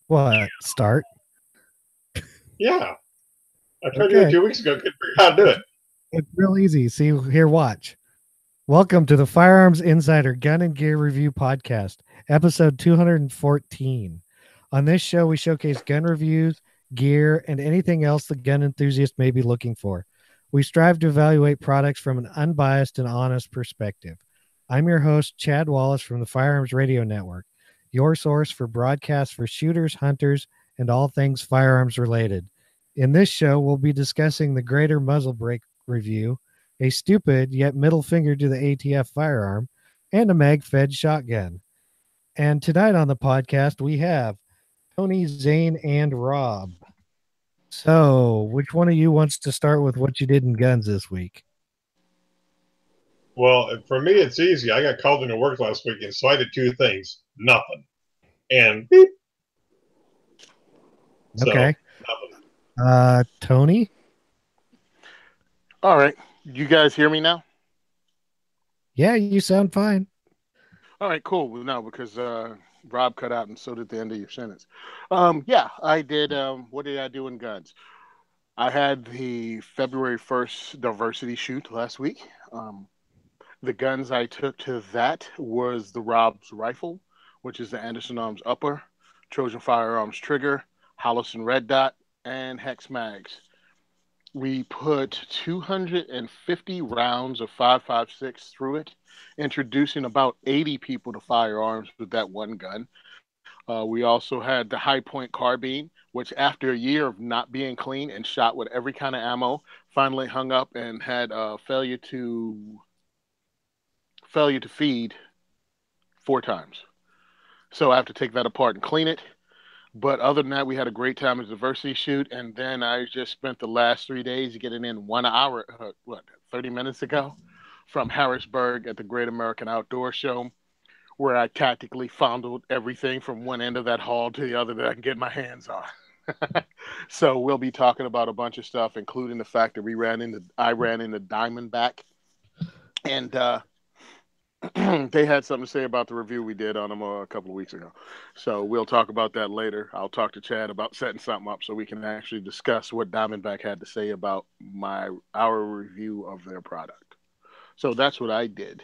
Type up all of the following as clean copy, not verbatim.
What? Start? Yeah. I tried to do it Okay. 2 weeks ago. Couldn't figure out how to do it. It's real easy. See, here, watch. Welcome to the Firearms Insider Gun and Gear Review Podcast, episode 214. On this show, we showcase gun reviews, gear, and anything else the gun enthusiast may be looking for. We strive to evaluate products from an unbiased and honest perspective. I'm your host, Chad Wallace from the Firearms Radio Network, your source for broadcasts for shooters, hunters, and all things firearms related. In this show, we'll be discussing the Grater muzzle brake review, a stupid yet middle finger to the ATF firearm, and a mag-fed shotgun. And tonight on the podcast, we have Tony, Zane, and Rob. So, which one of you wants to start with what you did in guns this week? Well, for me, it's easy. I got called into work last weekend, so I did two things. Nothing. And beep. Okay. So, nothing. Tony? All right. You guys hear me now? Yeah, you sound fine. All right, cool. Well, no, because Rob cut out and so did the end of your sentence. Yeah, I did. What did I do in guns? I had the February 1st diversity shoot last week. The guns I took to that was the Rob's rifle, which is the Anderson Arms upper, Trojan Firearms trigger, Hollison red dot, and Hex mags. We put 250 rounds of 5.56 through it, introducing about 80 people to firearms with that one gun. We also had the High Point carbine, which after a year of not being clean and shot with every kind of ammo, finally hung up and had failure to feed 4 times. So I have to take that apart and clean it. But other than that, we had a great time at the diversity shoot. And then I just spent the last 3 days getting in 1 hour, 30 minutes ago from Harrisburg at the Great American Outdoor Show, where I tactically fondled everything from one end of that hall to the other that I can get my hands on. So we'll be talking about a bunch of stuff, including the fact that I ran into Diamondback. And they had something to say about the review we did on them a couple of weeks ago. So we'll talk about that later. I'll talk to Chad about setting something up so we can actually discuss what Diamondback had to say about our review of their product. So that's what I did.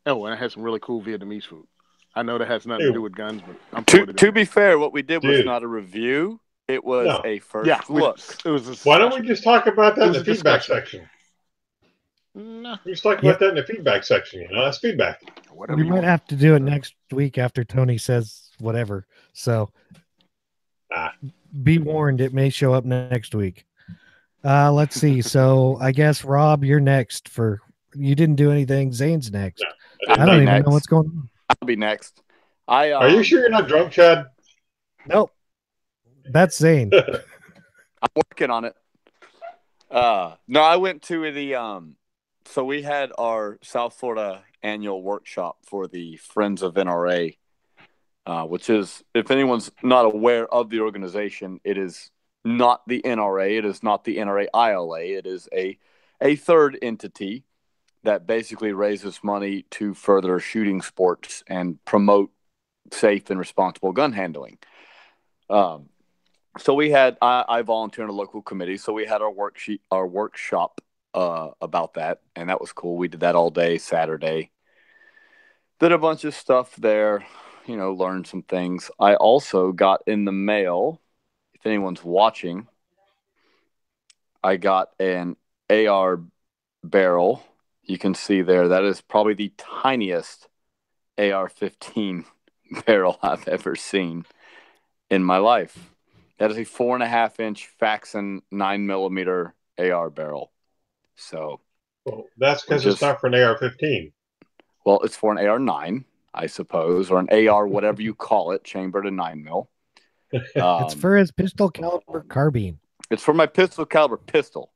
Oh, and I had some really cool Vietnamese food. I know that has nothing to do with guns, but I'm to be fair, what we did was not a review. It was a first look. Why don't we just talk about that in the feedback section? No. We just talk about that in the feedback section. That's feedback. We might have to do it next week after Tony says whatever. So be warned, it may show up next week. Let's see. So I guess, Rob, you're next. You didn't do anything. Zane's next. No, I don't even know what's going on. I'll be next. Are you sure you're not drunk, Chad? Nope. That's Zane. I'm working on it. No, I went to the so we had our South Florida annual workshop for the Friends of NRA, which is, if anyone's not aware of the organization, it is not the NRA. It is not the NRA ILA. It is a third entity that basically raises money to further shooting sports and promote safe and responsible gun handling. So we had, I volunteer in a local committee, so we had our workshop about that, and that was cool. We did that all day Saturday. Did a bunch of stuff there, learned some things. I also got in the mail, if anyone's watching, I got an AR barrel. You can see there, that is probably the tiniest AR-15 barrel I've ever seen in my life. That is a 4.5-inch Faxon 9mm AR barrel. So, that's because it's not for an AR-15. Well, it's for an AR-9, I suppose, or an AR, whatever you call it, chambered to 9mm. It's for his pistol caliber carbine. It's for my pistol caliber pistol.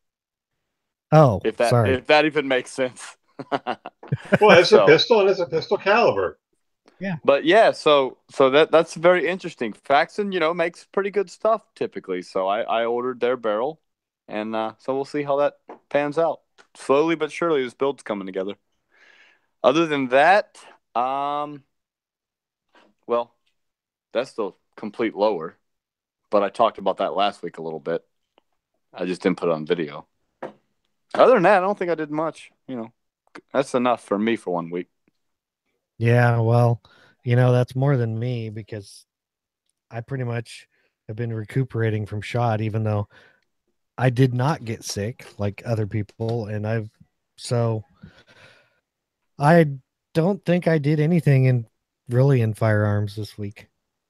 Oh, if that even makes sense. Well, it's a pistol and it's a pistol caliber. Yeah. But yeah, so that's very interesting. Faxon, makes pretty good stuff typically. So I ordered their barrel, and so we'll see how that pans out. Slowly but surely, this build's coming together. Other than that, well, that's the complete lower. but I talked about that last week a little bit. I just didn't put it on video. Other than that, I don't think I did much. That's enough for me for 1 week. Yeah, well, that's more than me because I pretty much have been recuperating from shot, even though I did not get sick like other people. And I don't think I did anything in firearms this week.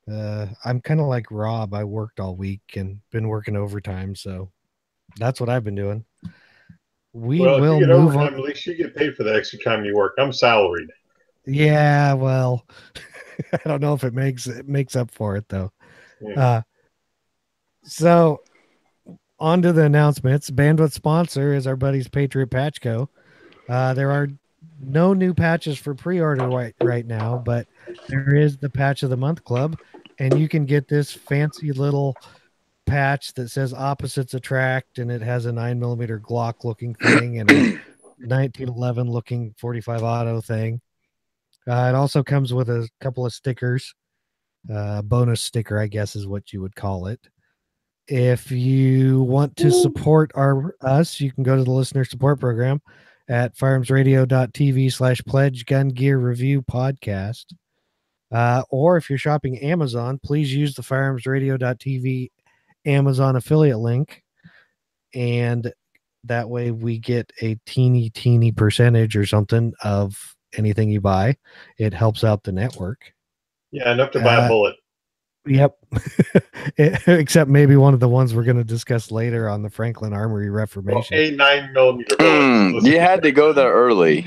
I'm kind of like Rob. I worked all week and been working overtime. So that's what I've been doing. If you get overtime, at least you get paid for the extra time you work. I'm salaried. Yeah, well, I don't know if it makes up for it though. Yeah. So on to the announcements. Bandwidth sponsor is our buddies Patriot Patch Co. There are no new patches for pre-order right now, but there is the Patch of the Month Club, and you can get this fancy little patch that says opposites attract, and it has a 9mm Glock looking thing and a 1911 looking 45 auto thing. It also comes with a couple of stickers. Bonus sticker, I guess, is what you would call it. If you want to support us, you can go to the listener support program at firearmsradio.tv/pledge gun gear review podcast. Or if you're shopping Amazon, please use the firearmsradio.tv Amazon affiliate link. And that way we get a teeny percentage or something of anything you buy. It helps out the network. Yeah, enough to buy a bullet. Yep. Except maybe one of the ones we're going to discuss later on the Franklin Armory Reformation. A 9mm bullet. You had to go there early.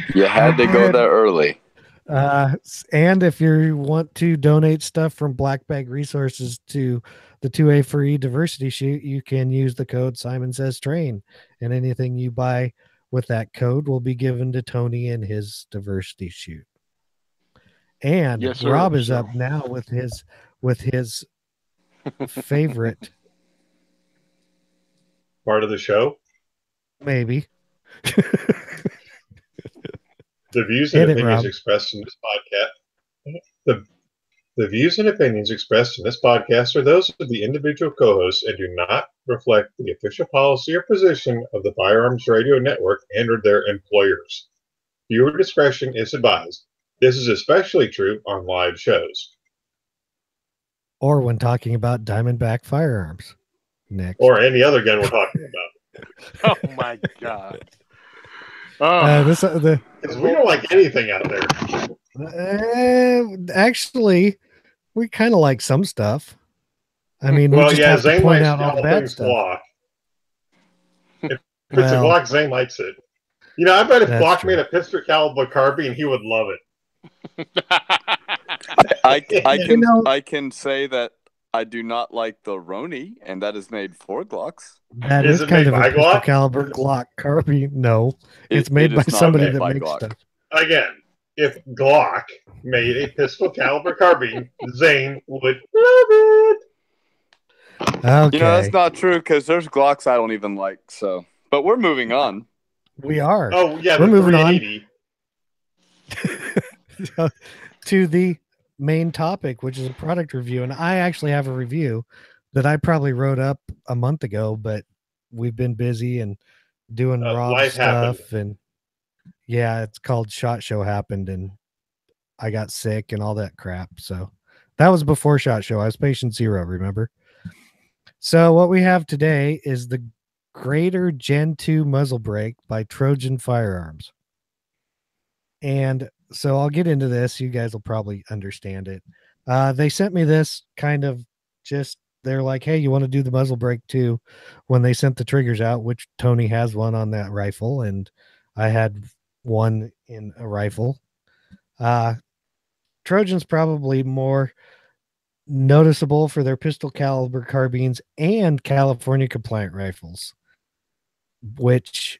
And if you want to donate stuff from Black Bag Resources to the 2A for E diversity shoot, you can use the code Simon Says Train, and anything you buy with that code will be given to Tony in his diversity shoot. And yes, Rob is up now with his favorite part of the show. Maybe. The views and opinions expressed in this podcast. The views and opinions expressed in this podcast are those of the individual co-hosts and do not reflect the official policy or position of the Firearms Radio Network and or their employers. Viewer discretion is advised. This is especially true on live shows. Or when talking about Diamondback firearms. Next. Or any other gun we're talking about. Oh my God. Because we don't like anything out there. Actually, we kind of like some stuff. I mean, we just have to point out all the bad stuff. Glock. If it's a Glock, Zane likes it. I bet if Glock made a pistol caliber carbine, he would love it. I can say that I do not like the Roni, and that is made for Glocks. That is kind of a pistol caliber Glock carbine. No, it's made by somebody that makes stuff. Again, if Glock made a pistol caliber carbine, Zane would love it. Okay. That's not true because there's Glocks I don't even like. So, but we're moving on. We are. Oh yeah, we're moving on to the main topic, which is a product review. And I actually have a review that I probably wrote up a month ago, but we've been busy and doing Rob stuff. Happened. And yeah, it's called SHOT Show happened and I got sick and all that crap. So that was before SHOT Show. I was patient 0, remember? So what we have today is the Grater Gen 2 muzzle brake by Trojan Firearms. And so I'll get into this. You guys will probably understand it. They sent me this kind of just, they're like, hey, you want to do the muzzle brake too? When they sent the triggers out, which Tony has one on that rifle, and I had one in a rifle. Trojan's probably more noticeable for their pistol caliber carbines and California compliant rifles, which,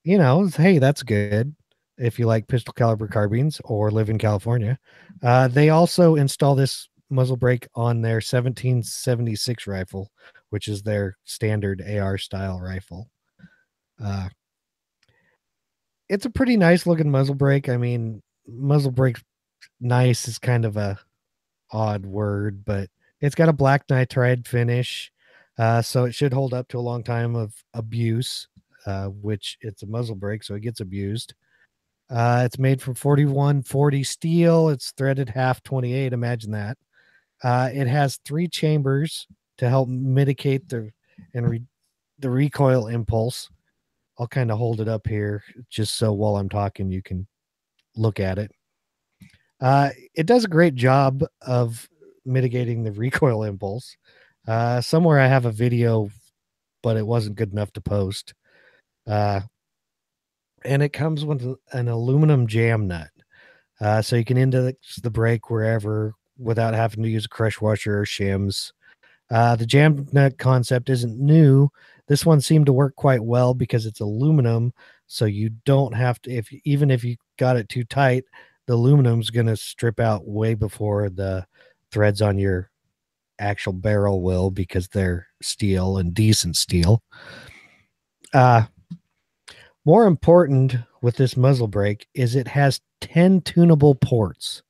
hey, that's good if you like pistol caliber carbines or live in California. They also install this muzzle brake on their 1776 rifle, which is their standard AR style rifle. It's a pretty nice looking muzzle brake. I mean, muzzle brake nice is kind of a odd word, but it's got a black nitride finish. So it should hold up to a long time of abuse, which it's a muzzle brake, so it gets abused. It's made from 4140 steel. It's threaded half 28. Imagine that. It has 3 chambers to help mitigate the recoil impulse. I'll kind of hold it up here just so while I'm talking you can look at it. It does a great job of mitigating the recoil impulse. Somewhere I have a video, but it wasn't good enough to post. And it comes with an aluminum jam nut. So you can index the brake wherever without having to use a crush washer or shims. The jam nut concept isn't new. This one seemed to work quite well because it's aluminum, so you don't have to, even if you got it too tight, the aluminum's going to strip out way before the threads on your actual barrel will, because they're steel and decent steel. More important with this muzzle brake is it has 10 tunable ports.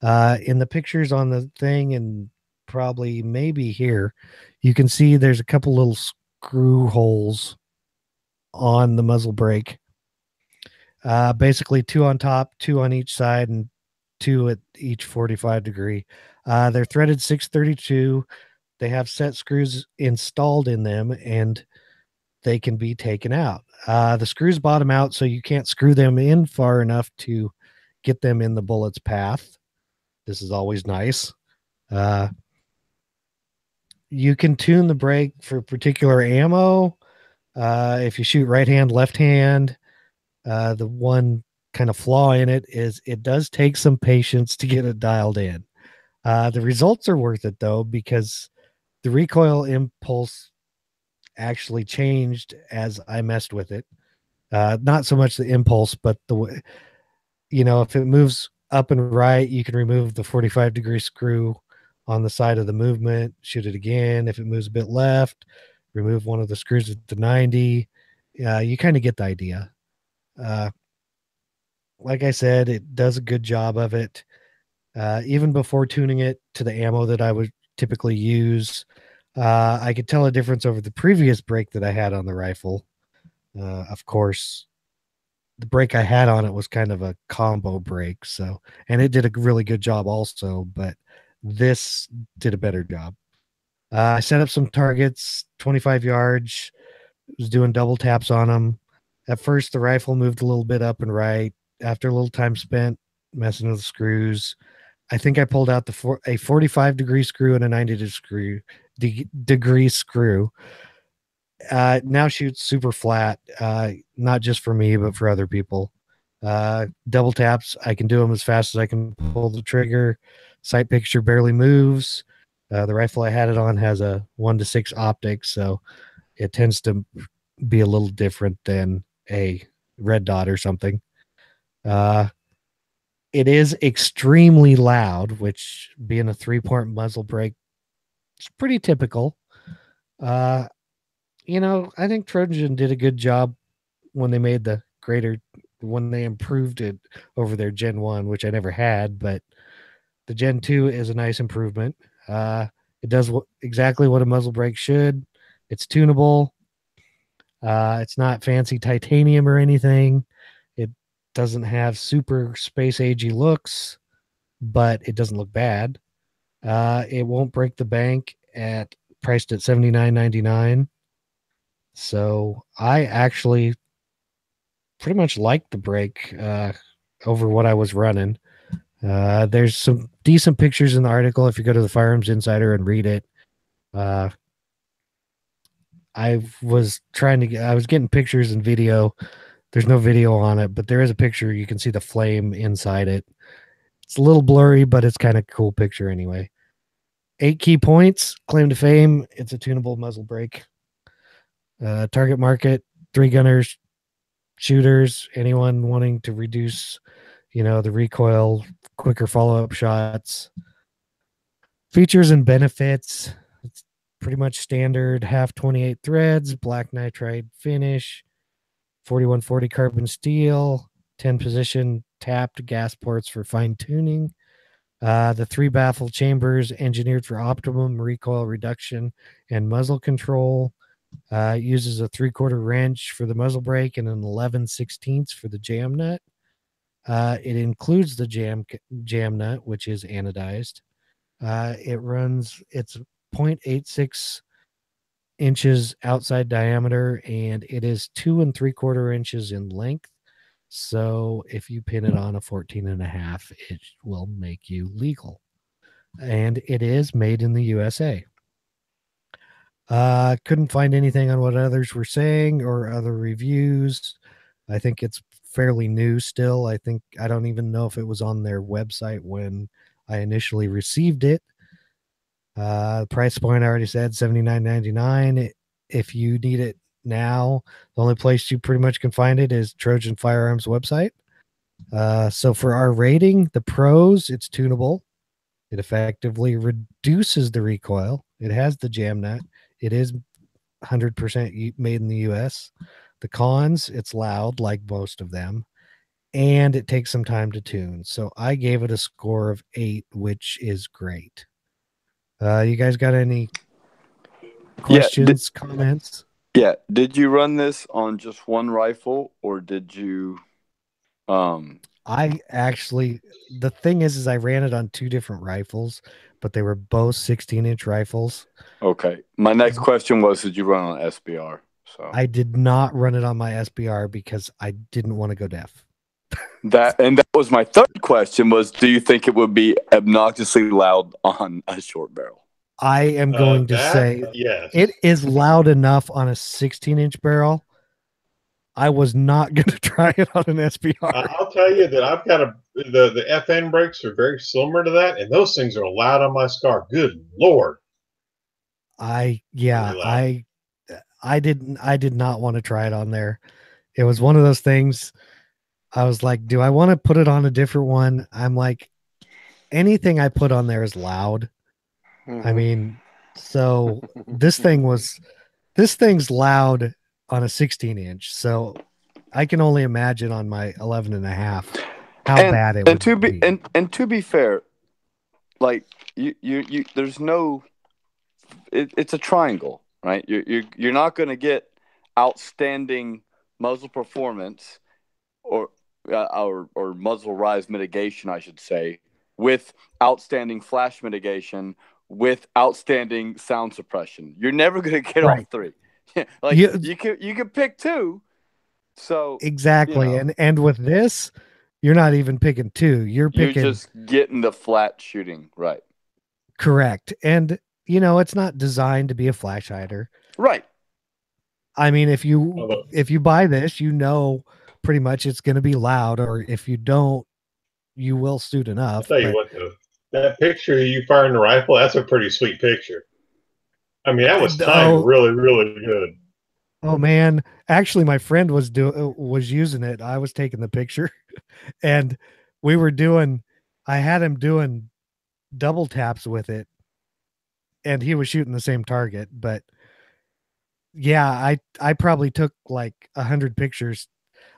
In the pictures on the thing, and probably maybe here, you can see there's a couple little screw holes on the muzzle brake. Basically 2 on top, 2 on each side, and 2 at each 45 degree. They're threaded 632. They have set screws installed in them, and they can be taken out. The screws bottom out, so you can't screw them in far enough to get them in the bullet's path. This is always nice. You can tune the brake for particular ammo. If you shoot right hand, left hand, the one kind of flaw in it is it does take some patience to get it dialed in. The results are worth it, though, because the recoil impulse actually changed as I messed with it. Not so much the impulse, but if it moves up and right, you can remove the 45 degree screw on the side of the movement, shoot it again. If it moves a bit left, remove one of the screws at the 90. You kind of get the idea. Like I said, it does a good job of it. Even before tuning it to the ammo that I would typically use, I could tell a difference over the previous brake that I had on the rifle. Of course, the brake I had on it was kind of a combo brake, and it did a really good job also, but this did a better job. I set up some targets, 25 yards, was doing double taps on them. At first, the rifle moved a little bit up and right. After a little time spent messing with the screws, I think I pulled out a 45 degree screw and a 90 degree screw. Now shoots super flat, not just for me, but for other people. Double taps, I can do them as fast as I can pull the trigger. Sight picture barely moves. The rifle I had it on has a 1:6 optic, so it tends to be a little different than a red dot or something. It is extremely loud, which, being a 3-point muzzle brake, it's pretty typical. I think Trojan did a good job when they made the Grater, when they improved it over their Gen 1, which I never had, but the Gen 2 is a nice improvement. It does exactly what a muzzle brake should. It's tunable. It's not fancy titanium or anything. It doesn't have super space agey looks, but it doesn't look bad. It won't break the bank priced at $79.99. So I actually pretty much liked the brake over what I was running. There's some decent pictures in the article if you go to the Firearms Insider and read it. I was getting pictures and video. There's no video on it, but there is a picture. You can see the flame inside it. It's a little blurry, but it's kind of a cool picture anyway. 8 key points, claim to fame. It's a tunable muzzle brake. Target market, 3 gunners, shooters, anyone wanting to reduce, the recoil, quicker follow-up shots. Features and benefits. It's pretty much standard, half 28 threads, black nitride finish, 4140 carbon steel, 10 position tapped gas ports for fine tuning, The 3 baffle chambers engineered for optimum recoil reduction and muzzle control. Uses a 3/4 wrench for the muzzle brake and an 11/16 for the jam nut. It includes the jam nut, which is anodized. It's 0.86 inches outside diameter, and it is 2 3/4 inches in length. So if you pin it on a 14.5, it will make you legal. And it is made in the USA. Couldn't find anything on what others were saying or other reviews. I think it's fairly new still. I don't even know if it was on their website when I initially received it. Price point I already said $79.99. If you need it now, the only place you pretty much can find it is Trojan Firearms website. So for our rating, the pros, it's tunable. It effectively reduces the recoil. It has the jam nut. It is 100% made in the US. The cons, it's loud like most of them, and it takes some time to tune. So I gave it a score of 8, which is great. You guys got any questions, comments? Yeah. Did you run this on just one rifle, or did you? I actually, the thing is I ran it on 2 different rifles, but they were both 16-inch rifles. Okay. My next question was, did you run on SBR? So I did not run it on my SBR because I didn't want to go deaf. That was my third question was, do you think it would be obnoxiously loud on a short barrel? I am going to say yes. It is loud enough on a 16-inch barrel. I was not going to try it on an SBR. I'll tell you that I've got the FN brakes are very similar to that, and those things are loud on my SCAR. Good Lord. I did not want to try it on there. It was one of those things. I was like, do I want to put it on a different one? I'm like, anything I put on there is loud. Mm-hmm. I mean, so this thing's loud on a 16-inch. So I can only imagine on my 11.5 how bad it would be. And to be fair, like you there's no, it's a triangle, right? You're not going to get outstanding muzzle performance or muzzle rise mitigation, I should say, with outstanding flash mitigation, with outstanding sound suppression. You're never going to get all 3. Like you can pick 2. So exactly, and with this, you're not even picking 2. You're just getting the flat shooting right. Correct, and it's not designed to be a flash hider, right? I mean, if you buy this, pretty much it's going to be loud, or if you don't, you will suit enough. I'll tell you what, though, that picture of you firing the rifle, that's a pretty sweet picture. I mean, that was timed really, really good. Oh man, actually, my friend was using it. I was taking the picture, and I had him doing double taps with it, and he was shooting the same target. But yeah, I probably took like 100 pictures.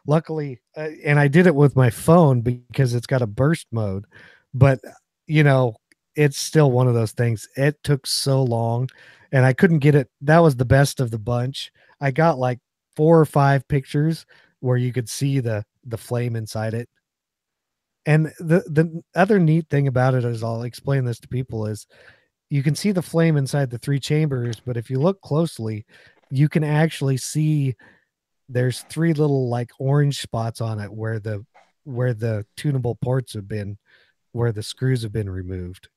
Luckily, and I did it with my phone because it's got a burst mode. But it's still one of those things. It took so long, and I couldn't get it. That was the best of the bunch. I got like 4 or 5 pictures where you could see the flame inside it. And the other neat thing about it is, I'll explain this to people, is you can see the flame inside the 3 chambers, but if you look closely, you can actually see there's 3 little like orange spots on it where the tunable ports have been, where the screws have been removed,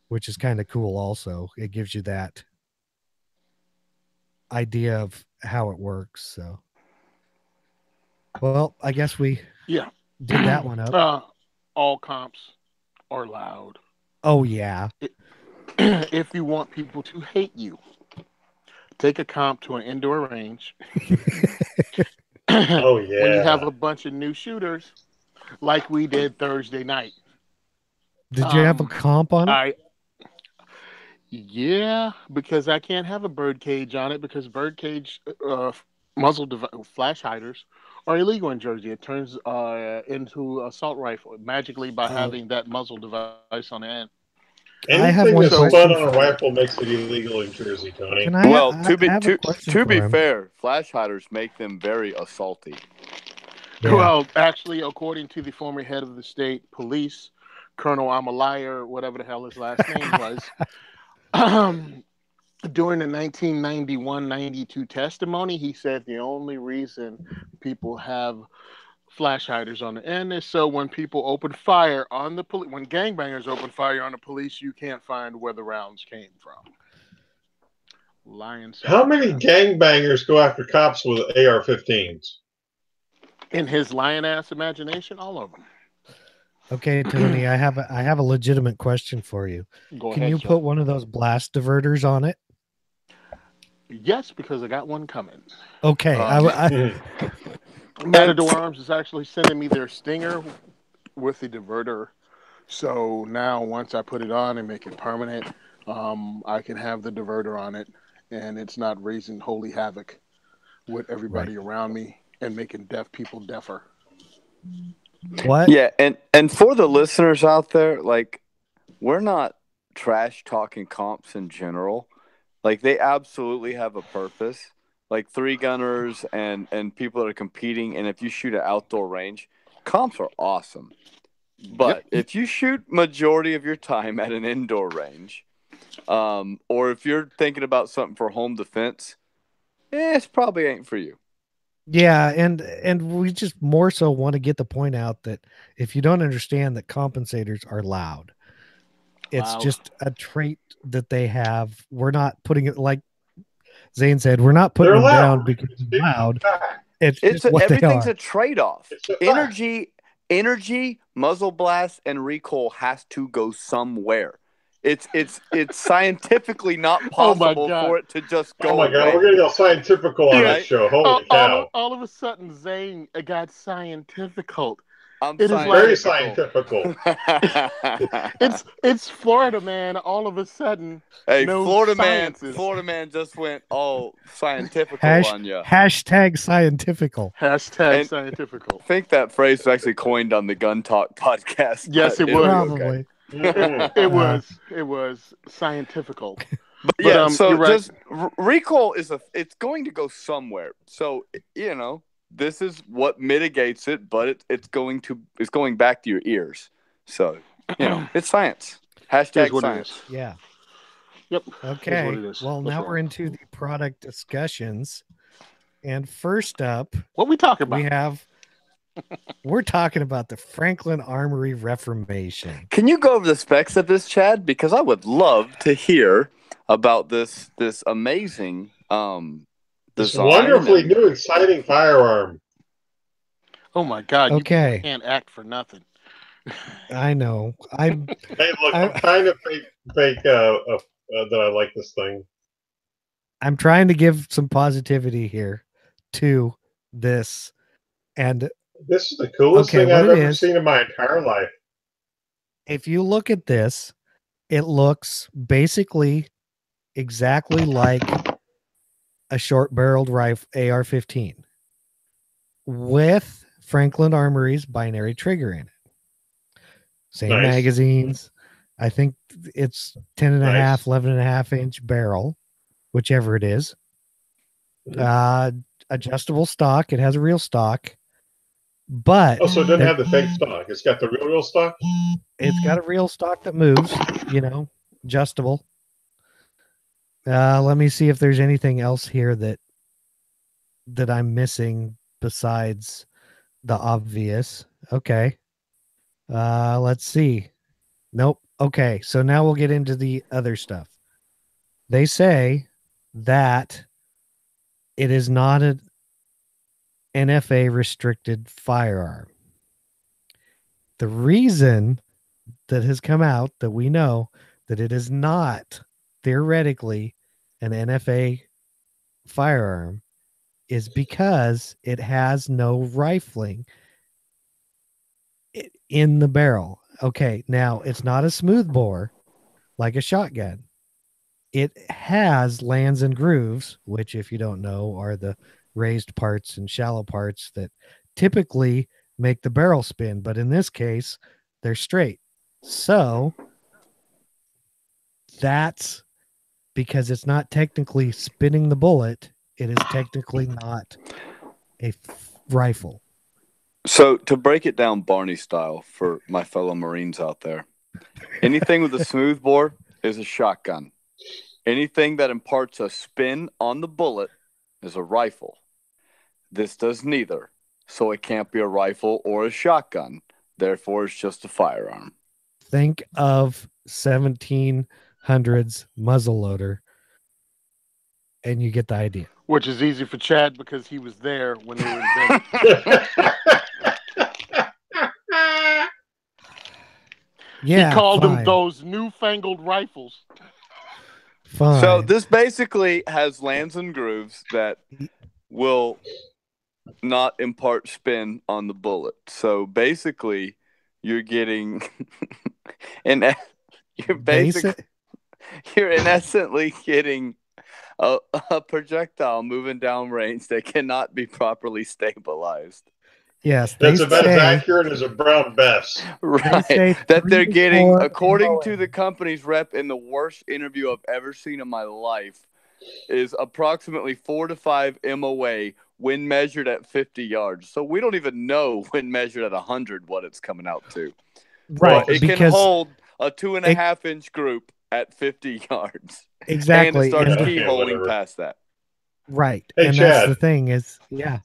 which is kind of cool. Also, it gives you that idea of how it works. So, well, I guess we did that one up. All comps are loud. Oh yeah. If you want people to hate you, take a comp to an indoor range. Oh yeah. When you have a bunch of new shooters, like we did Thursday night. Did you have a comp on it? Yeah, because I can't have a bird cage on it, because bird cage muzzle flash hiders are illegal in Jersey. It turns into assault rifle magically by having that muzzle device on the end. Anything that's spun on a rifle makes it illegal in Jersey, Tony. Well, to be fair, flash hiders make them very assaulty. Yeah. Well, actually, according to the former head of the state police, Colonel Amalaya, whatever the hell his last name was, during the 1991-92 testimony, he said the only reason people have flash hiders on the end is so when people open fire on the police, when gangbangers open fire on the police, you can't find where the rounds came from. How many gangbangers go after cops with AR-15s? In his lion-ass imagination, all of them. Okay, Tony, I have a legitimate question for you. Can you put one of those blast diverters on it? Yes, because I got one coming. Okay. Matador Arms is actually sending me their Stinger with the diverter. So now once I put it on and make it permanent, I can have the diverter on it, and it's not raising holy havoc with everybody around me and making deaf people deafer. What? Yeah, and for the listeners out there, like, we're not trash talking comps in general. Like, they absolutely have a purpose. Like, three gunners and people that are competing, and if you shoot at outdoor range, comps are awesome. But if you shoot majority of your time at an indoor range, or if you're thinking about something for home defense, it probably ain't for you. Yeah, and we just more so want to get the point out that if you don't understand that compensators are loud, it's just a trait that they have. We're not putting it, like Zane said, we're not putting them down because they're loud. Everything's a trade-off. Energy, muzzle blast, and recoil has to go somewhere. It's scientifically not possible for it to just go. Oh my God, we're gonna go scientifical on this show. Holy cow! All of a sudden, Zane got scientifical. It is very scientifical. It's Florida man. All of a sudden, hey, Florida man just went all scientifical on you. Hashtag scientifical. Scientifical. I think that phrase was actually coined on the Gun Talk podcast. Yes, it was. Probably. Okay. It was scientifical. But so right. Just recoil it's going to go somewhere. So this is what mitigates it, but it's going back to your ears. So it's science. Hashtag science. Yeah. Yep. Okay. Well, now we're into the product discussions, and first up, what we talking about? We're talking about the Franklin Armory Reformation. Can you go over the specs of this, Chad? Because I would love to hear about this amazing this wonderfully new, exciting firearm. Oh my God! Okay, you can't act for nothing. I know. Hey, look, I'm trying to fake that I like this thing. I'm trying to give some positivity here to this, and this is the coolest thing I've ever seen in my entire life. If you look at this, it looks basically exactly like a short-barreled rifle AR-15 with Franklin Armory's binary trigger in it. Same magazines. I think it's 10.5, 11.5 inch barrel, whichever it is. Adjustable stock. It has a real stock. But so it doesn't have the fake stock. It's got the real stock. It's got a real stock that moves, adjustable. Let me see if there's anything else here that I'm missing besides the obvious. Okay. Let's see. Nope. Okay. So now we'll get into the other stuff. They say that it is not an NFA restricted firearm. The reason that has come out that we know that it is not theoretically an NFA firearm is because it has no rifling in the barrel. Okay, now it's not a smooth bore like a shotgun. It has lands and grooves, which, if you don't know, are the raised parts and shallow parts that typically make the barrel spin, but in this case, they're straight. So that's because it's not technically spinning the bullet. It is technically not a rifle. So to break it down Barney style for my fellow Marines out there, anything with a smooth bore is a shotgun. Anything that imparts a spin on the bullet is a rifle. This does neither, so it can't be a rifle or a shotgun. Therefore, it's just a firearm. Think of 1700s muzzleloader, and you get the idea. Which is easy for Chad because he was there when they were invented. Yeah, he called them those newfangled rifles. Fine. So this basically has lands and grooves that will not impart spin on the bullet. So basically, you're getting you're in essence getting a projectile moving down range that cannot be properly stabilized. Yes, that's about as accurate as a brown bess. Right. That they're getting, according to the company's rep in the worst interview I've ever seen in my life, is approximately 4 to 5 MOA when measured at 50 yards. So we don't even know when measured at 100 what it's coming out to. Right. But it can hold a 2.5 inch group at 50 yards. Exactly. And it starts keyholing past that. Right. Hey, and Chad, that's the thing is, yeah.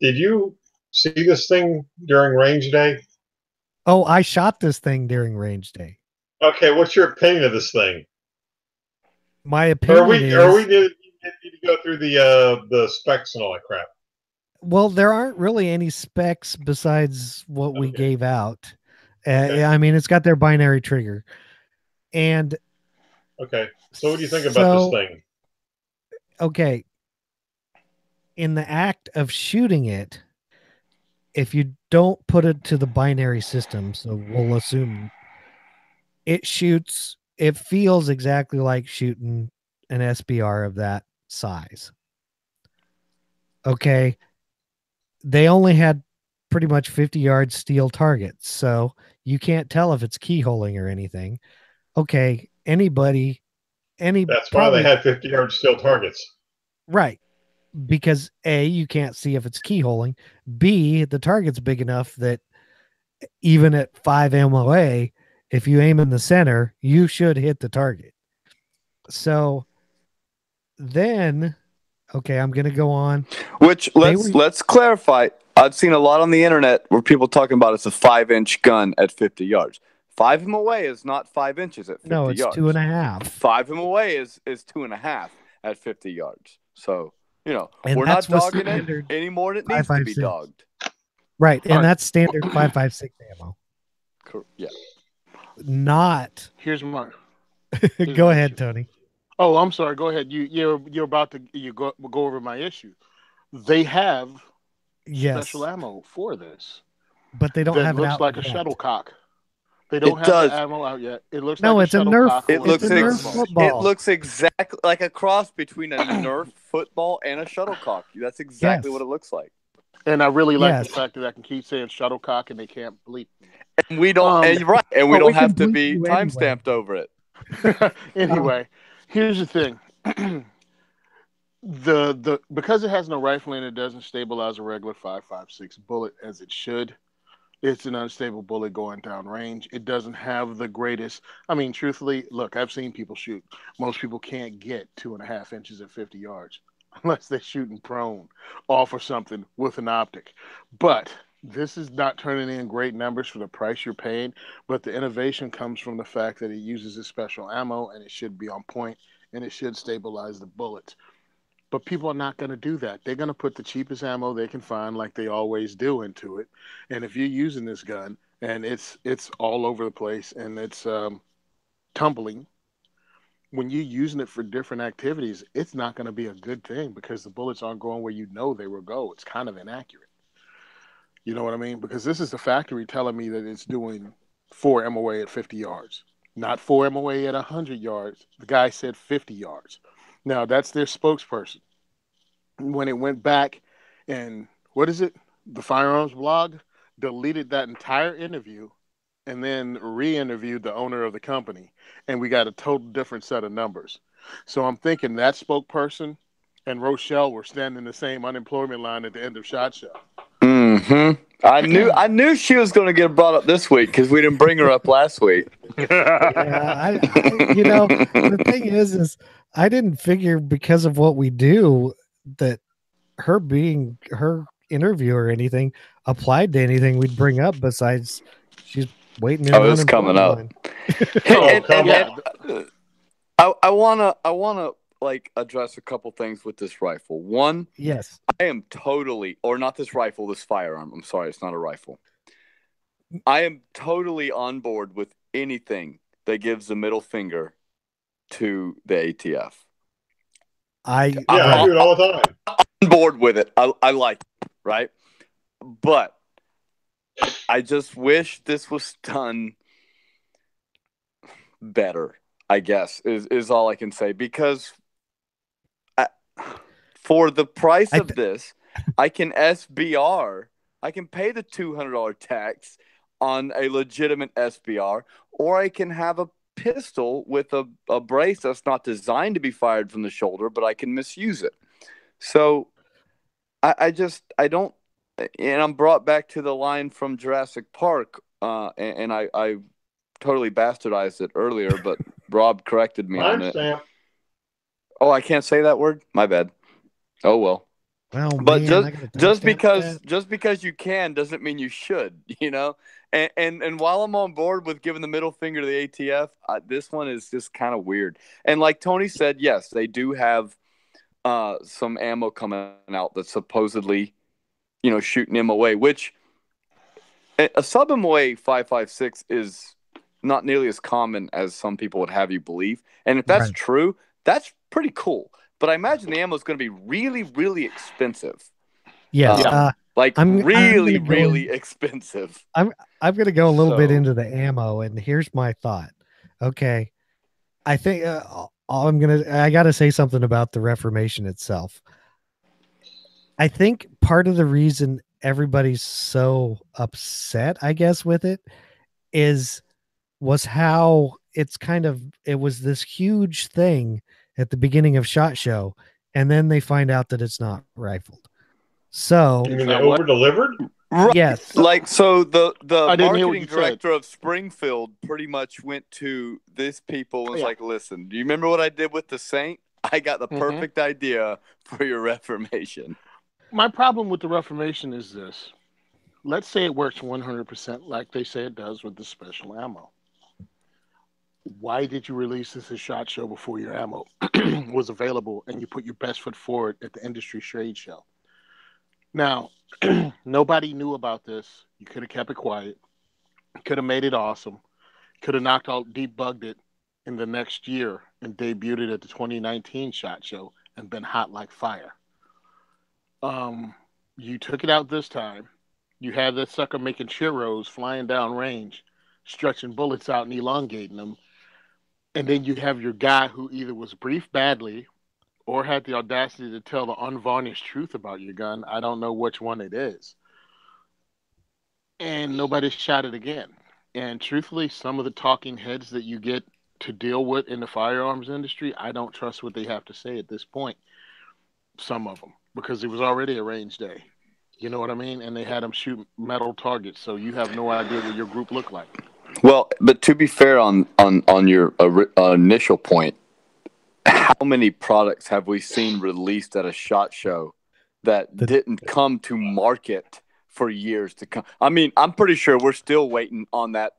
Did you see this thing during range day? Oh, I shot this thing during range day. Okay, what's your opinion of this thing? My opinion is... Or we need to go through the specs and all that crap. Well, there aren't really any specs besides what we gave out. I mean, it's got their binary trigger. And... Okay, so what do you think about this thing? Okay. In the act of shooting it, if you don't put it to the binary system, so we'll assume it feels exactly like shooting an SBR of that size. Okay. They only had pretty much 50-yard steel targets, so you can't tell if it's keyholing or anything. Okay. That's why they had 50-yard steel targets. Right. Because A, you can't see if it's keyholing. B, the target's big enough that even at 5 MOA, if you aim in the center, you should hit the target. So then, okay, I'm going to go on. Which let's clarify. I've seen a lot on the internet where people talking about it's a 5-inch gun at 50 yards. 5 MOA is not 5 inches at 50 yards. No, it's 2.5. 5 MOA is 2.5 at 50 yards. So, and we're not dogging it any more than it needs to be dogged. Right, and that's standard 5.56 ammo. Yeah. Not. Here's my. Go ahead, Tony. Oh, I'm sorry. Go ahead. You're about to go over my issue. They have special ammo for this, but they don't have it out. Looks like a shuttlecock. They don't have the ammo out yet. It looks like it's a Nerf. It looks exactly like a cross between a Nerf football and a shuttlecock. That's exactly what it looks like. And I really like the fact that I can keep saying shuttlecock and they can't bleep. And we don't, and we don't have to be time-stamped over it. Anyway, here's the thing. Because it has no rifle and it doesn't stabilize a regular 5.56 bullet as it should. It's an unstable bullet going down range. It doesn't have the greatest. I mean, truthfully, look, I've seen people shoot. Most people can't get 2.5 inches at 50 yards unless they're shooting prone off or something with an optic. But this is not turning in great numbers for the price you're paying. But the innovation comes from the fact that it uses a special ammo and it should be on point and it should stabilize the bullets. But people are not going to do that. They're going to put the cheapest ammo they can find, like they always do, into it. And if you're using this gun and it's all over the place and it's tumbling, when you're using it for different activities, it's not going to be a good thing because the bullets aren't going where you know they will go. It's kind of inaccurate. You know what I mean? Because this is the factory telling me that it's doing 4 MOA at 50 yards, not 4 MOA at 100 yards. The guy said 50 yards. Now, that's their spokesperson. when it went back and what is it? The Firearms blog deleted that entire interview and then re-interviewed the owner of the company, and we got a total different set of numbers. So I'm thinking that spokesperson and Rochelle were standing in the same unemployment line at the end of SHOT Show. Mm-hmm. I knew she was going to get brought up this week because we didn't bring her up last week. Yeah, the thing is I didn't figure because of what we do that her being her interview or anything applied to anything we'd bring up besides she's waiting in Oh, it's coming up. I wanna like address a couple things with this rifle. One, yes, I am totally, or not this rifle, this firearm. I'm sorry, it's not a rifle. I am totally on board with anything that gives the middle finger to the ATF. I do it all the time. I'm on board with it. I like it, right? But I just wish this was done better, I guess, is all I can say. Because for the price of this, I can SBR. I can pay the $200 tax on a legitimate SBR, or I can have a pistol with a brace that's not designed to be fired from the shoulder, but I can misuse it. So I don't, and I'm brought back to the line from Jurassic Park, and I totally bastardized it earlier, but Rob corrected me on it. Oh, I can't say that word? My bad. Oh, well. Well, but man, just because you can doesn't mean you should, you know? And while I'm on board with giving the middle finger to the ATF, this one is just kind of weird. And like Tony said, yes, they do have some ammo coming out that's supposedly, shooting MOA, which a sub MOA 5.56 is not nearly as common as some people would have you believe. And if that's true, that's pretty cool. But I imagine the ammo is going to be really, really expensive. Yes, really expensive. I'm going to go a little bit into the ammo, and here's my thought. Okay, I think I got to say something about the Reformation itself. I think part of the reason everybody's so upset, I guess, with it was how it was this huge thing at the beginning of SHOT Show, and then they find out that it's not rifled. So you mean they over-delivered? Right. Yes. So the marketing director of Springfield pretty much went to these people and was like, listen, do you remember what I did with the Saint? I got the perfect idea for your Reformation. My problem with the Reformation is this. Let's say it works 100% like they say it does with the special ammo. Why did you release this as SHOT Show before your ammo was available and you put your best foot forward at the industry trade show? Now, nobody knew about this. You could have kept it quiet. Could have made it awesome. Could have debugged it in the next year and debuted it at the 2019 SHOT Show and been hot like fire. You took it out this time. You had that sucker making churros flying down range, stretching bullets out and elongating them. And then you have your guy who either was briefed badly or had the audacity to tell the unvarnished truth about your gun. I don't know which one it is. And nobody shot it again. And truthfully, some of the talking heads that you get to deal with in the firearms industry, I don't trust what they have to say at this point. Some of them, because it was already a range day. You know what I mean? And they had them shoot metal targets, so you have no idea what your group looked like. Well, but to be fair on your initial point, how many products have we seen released at a SHOT Show that didn't come to market for years to come? I mean, I'm pretty sure we're still waiting on that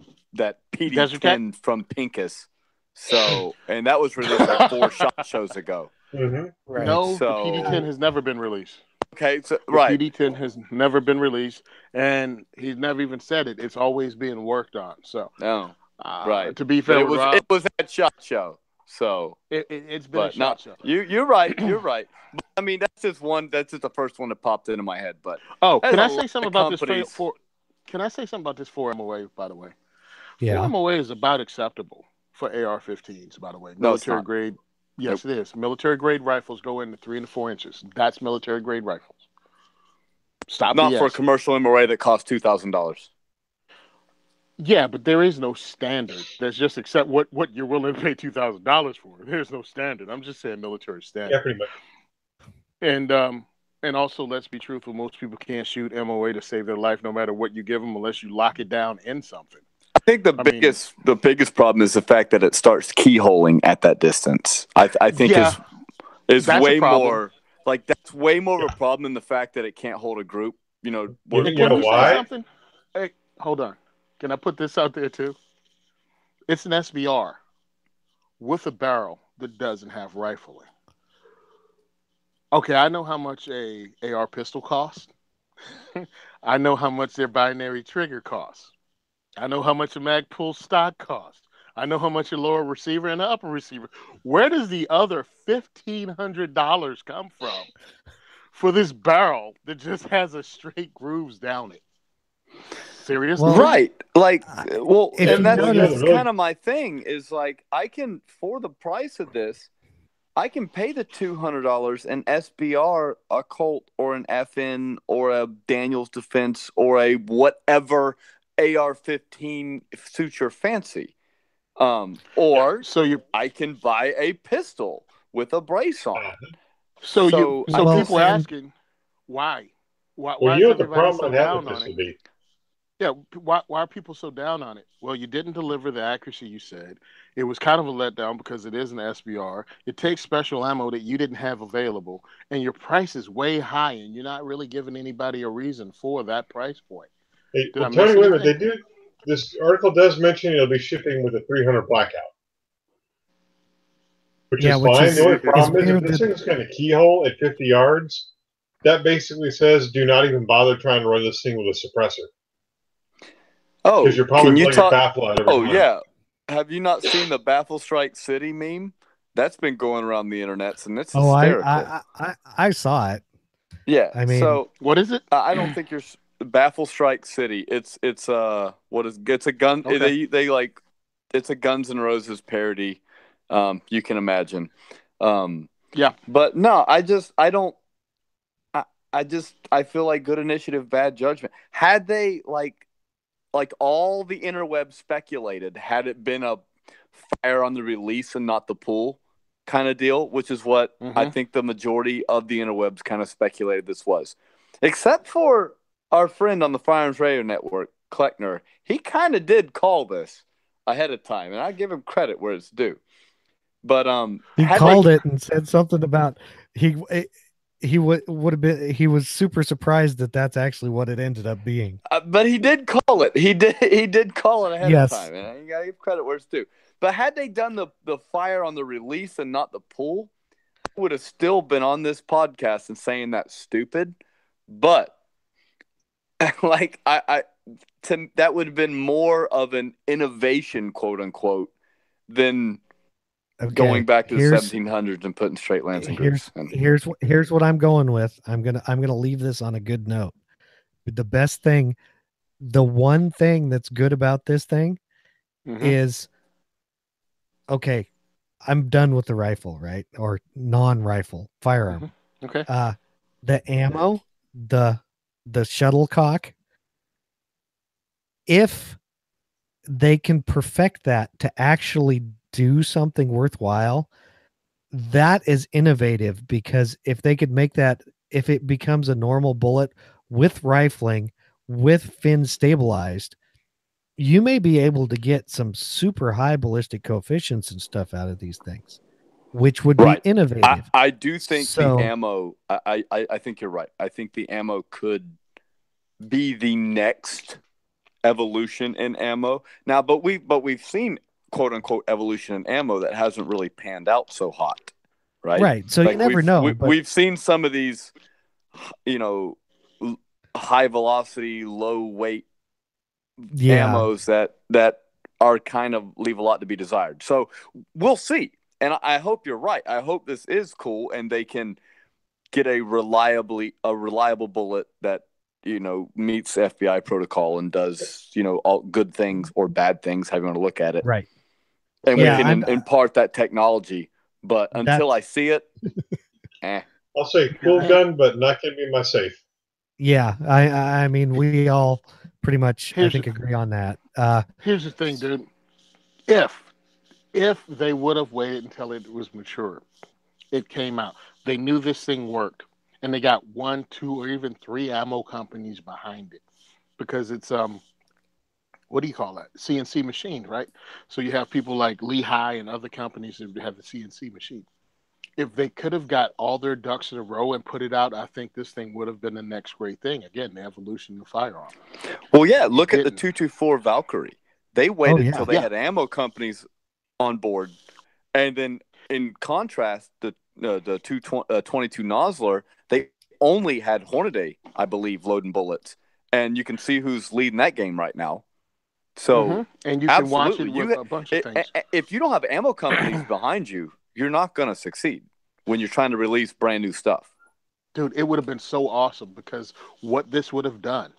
PD10 from Pincus. So, and that was released like 4 SHOT Shows ago. Mm-hmm. Right. No, the PD10 has never been released. Okay, so the PD10 has never been released, and he's never even said it. It's always being worked on. So, right. To be fair, it was at SHOT Show. So it's been a SHOT Show. You're right. You're right. But, I mean, that's just the first one that popped into my head. But can I say something about this? Can I say something about this 4 MOA? By the way, 4 MOA is about acceptable for AR-15s. By the way, military grade. Yes, it is. Military grade rifles go into 3 and 4 inches. That's military grade rifles. Stop. Not BS. for a commercial MRA that costs $2,000. Yeah, but there is no standard. That's just accept what you're willing to pay $2,000 for. There's no standard. I'm just saying military standard. Yeah, pretty much. And also, let's be truthful. Most people can't shoot MOA to save their life, no matter what you give them, unless you lock it down in something. I think the biggest problem is the fact that it starts keyholing at that distance. I think is way more like that's way more of a problem than the fact that it can't hold a group. You know why? Hey, hold on. Can I put this out there too? It's an SBR with a barrel that doesn't have rifling. Okay, I know how much a AR pistol costs. I know how much their binary trigger costs. I know how much a mag pull stock costs. I know how much a lower receiver and an upper receiver. Where does the other $1,500 come from for this barrel that just has a straight grooves down it? Seriously? Well, right. Like, well, and that's kind of my thing is like, I can, for the price of this, I can pay the $200 an SBR, a Colt, or an FN, or a Daniels Defense, or a whatever AR-15 suits your fancy. I can buy a pistol with a brace on it. So people are asking, why? Why is everybody so down on it? Yeah, why are people so down on it? Well, you didn't deliver the accuracy you said. It was kind of a letdown because it is an SBR. It takes special ammo that you didn't have available, and your price is way high, and you're not really giving anybody a reason for that price point. Hey, Tony, wait a minute. This article does mention it'll be shipping with a 300 blackout, which is fine. The only problem is if this thing's kind of keyhole at 50 yards, that basically says do not even bother trying to run this thing with a suppressor. Oh, because you're probably playing a baffle out every time. Yeah. Have you not seen the Baffle Strike City meme? That's been going around the internet, and it's hysterical. I saw it. Yeah. I mean, so what is it? I don't think you're Baffle Strike City. It's a gun. Okay. They like it's a Guns N' Roses parody. You can imagine. Yeah. But no, I feel like good initiative, bad judgment. Had they like all the interweb speculated, had it been a fire on the release and not the pull kind of deal, which is what I think the majority of the interwebs kind of speculated this was. Except for our friend on the Firearms Radio Network, Kleckner, he kind of did call this ahead of time, and I give him credit where it's due. But he called it and said something about he would have been. He was super surprised that that's actually what it ended up being. But he did call it. He did call it ahead of time, and you gotta give credit where it's due. But had they done the fire on the release and not the pull, I would have still been on this podcast and saying that's stupid. But like that would have been more of an innovation, quote unquote, than going back to the 1700s and putting straight lancing groups. Here's what I'm going with. I'm gonna leave this on a good note. The best thing, the one thing that's good about this thing is, okay, I'm done with the rifle, right? Or non-rifle firearm. Okay. The ammo, the shuttlecock, if they can perfect that to actually do something worthwhile, that is innovative, because if they could make that, if it becomes a normal bullet with rifling, with fin stabilized, you may be able to get some super high ballistic coefficients and stuff out of these things, which would be innovative. I do think the ammo, I think you're right. I think the ammo could be the next evolution in ammo. Now, but we've seen quote unquote evolution in ammo that hasn't really panned out so hot, right? Right. So you never know. We've seen some of these, high velocity, low weight ammos that are kind of leave a lot to be desired. So we'll see. And I hope you're right. I hope this is cool and they can get a reliable bullet that meets FBI protocol and does all good things or bad things, however you want to look at it. Right. And we can impart that technology. But until I see it, I'll say cool gun, but not going to be my safe. Yeah, I mean, we all pretty much, I think, agree on that. Here's the thing, dude. If they would have waited until it was mature, it came out, they knew this thing worked, and they got 1, 2, or even 3 ammo companies behind it, because it's what do you call that? CNC machine, right? So you have people like Lehigh and other companies that have the CNC machine. If they could have got all their ducks in a row and put it out, I think this thing would have been the next great thing. Again, the evolution of the firearm. Well, yeah, look at the 224 Valkyrie. They waited until they had ammo companies on board. And then in contrast, the 22 Nosler, they only had Hornady, I believe, loading bullets. And you can see who's leading that game right now. So, and you can watch it with a bunch of things. If you don't have ammo companies behind you, you're not going to succeed when you're trying to release brand new stuff. Dude, it would have been so awesome, because what this would have done,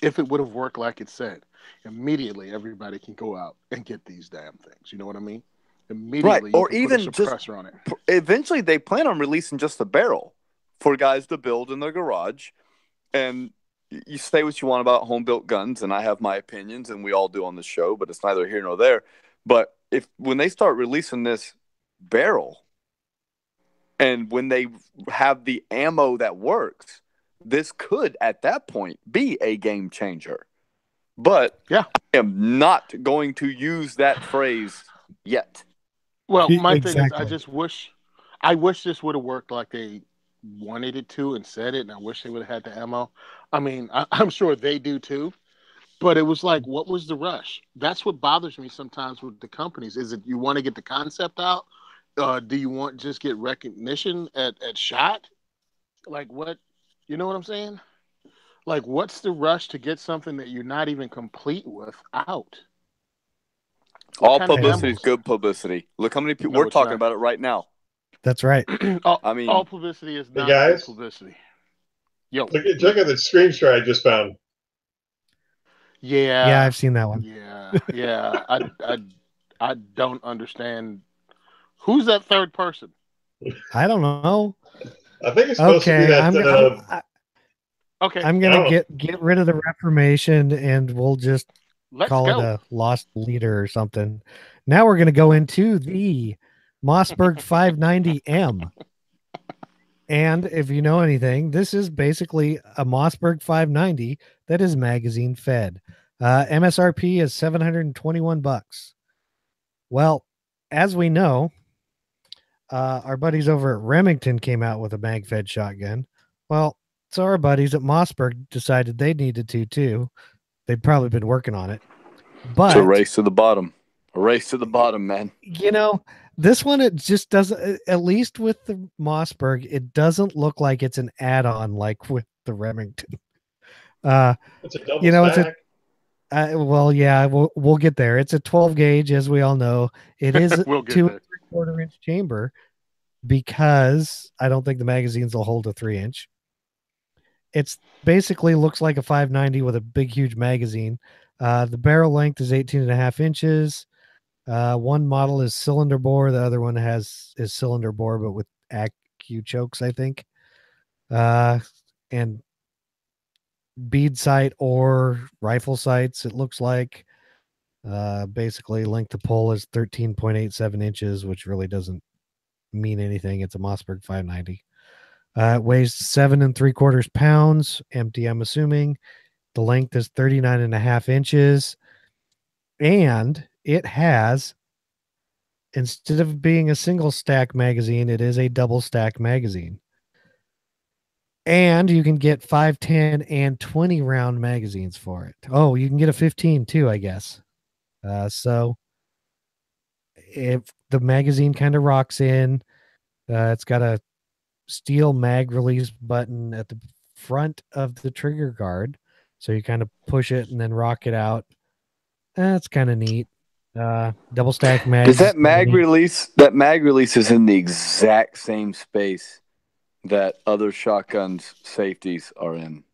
if it would have worked like it said, immediately everybody can go out and get these damn things. You know what I mean? Immediately, right? Or even put a suppressor on it. Eventually, they plan on releasing just the barrel for guys to build in their garage. And you say what you want about home-built guns, and I have my opinions, and we all do on the show, but it's neither here nor there. But when they start releasing this barrel, and when they have the ammo that works, this could at that point be a game changer. But I am not going to use that phrase yet. Well, my thing is, I wish this would have worked like they wanted it to and said it, and I wish they would have had the ammo. I mean, I'm sure they do too. But it was like, what was the rush? That's what bothers me sometimes with the companies. Is it you want to get the concept out? Do you want just get recognition at SHOT? Like what? You know what I'm saying? Like, what's the rush to get something that you're not even complete with out? All publicity is good publicity. Look how many people we're talking about it right now. That's right. All publicity is not good publicity. Yo, look at the screenshot I just found. Yeah, I've seen that one. Yeah. I don't understand. Who's that third person? I don't know. I think it's supposed to be that. I'm gonna get rid of the Reformation, and we'll just call it a lost leader or something. Now we're gonna go into the Mossberg 590M. And if you know anything, this is basically a Mossberg 590 that is magazine fed. MSRP is $721. Well, as we know, our buddies over at Remington came out with a mag fed shotgun. Well, so our buddies at Mossberg decided they needed to too. They'd probably been working on it. But it's a race to the bottom. A race to the bottom, man. You know, this one, it just doesn't, at least with the Mossberg, it doesn't look like it's an add-on like with the Remington. It's a double stack. We'll get there. It's a 12 gauge, as we all know. It is a 2 3/4 inch chamber, because I don't think the magazines will hold a 3-inch. It's basically looks like a 590 with a big, huge magazine. The barrel length is 18.5 inches. One model is cylinder bore. The other one is cylinder bore, but with ACU chokes, I think. And bead sight or rifle sights, it looks like. Basically, length to pull is 13.87 inches, which really doesn't mean anything. It's a Mossberg 590. It weighs 7 3/4 pounds, empty, I'm assuming. The length is 39.5 inches. And it has, instead of being a single stack magazine, it is a double stack magazine. And you can get 5, 10, and 20 round magazines for it. Oh, you can get a 15 too, I guess. So if the magazine kind of rocks in, it's got a steel mag release button at the front of the trigger guard. So you kind of push it and then rock it out. That's kind of neat. Double stack mag. Does that mag release? That mag release is in the exact same space that other shotguns safeties are in.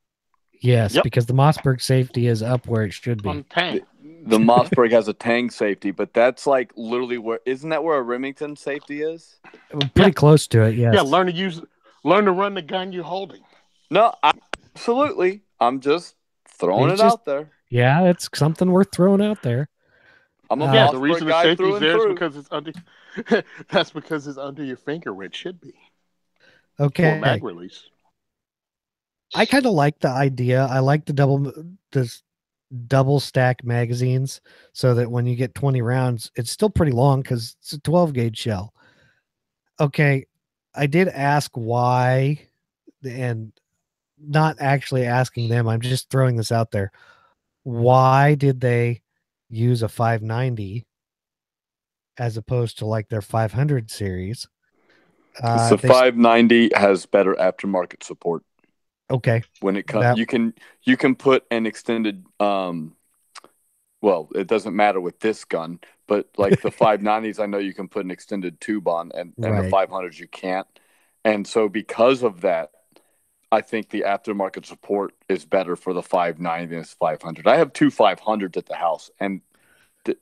Yes, because the Mossberg safety is up where it should be. On tank. The Mossberg has a tang safety, but that's like literally isn't that where a Remington safety is? Pretty close to it, yes. Yeah, learn to run the gun you're holding. No, absolutely. I'm just throwing it out there. Yeah, it's something worth throwing out there. I'm a Mossberg the reason guy the safety is there is through. because it's under. That's because it's under your finger where it should be. Okay. For mag release. I kind of like the idea. I like the double stack magazines so that when you get 20 rounds, it's still pretty long because it's a 12 gauge shell. Okay. I did ask why, and not actually asking them. I'm just throwing this out there. Why did they use a 590 as opposed to like their 500 series? The 590 has better aftermarket support. Okay. When it comes, you can put an extended. Well, it doesn't matter with this gun, but like the 590s, I know you can put an extended tube on, and the 500s you can't. And so because of that, I think the aftermarket support is better for the 590 than 500. I have two 500s at the house, and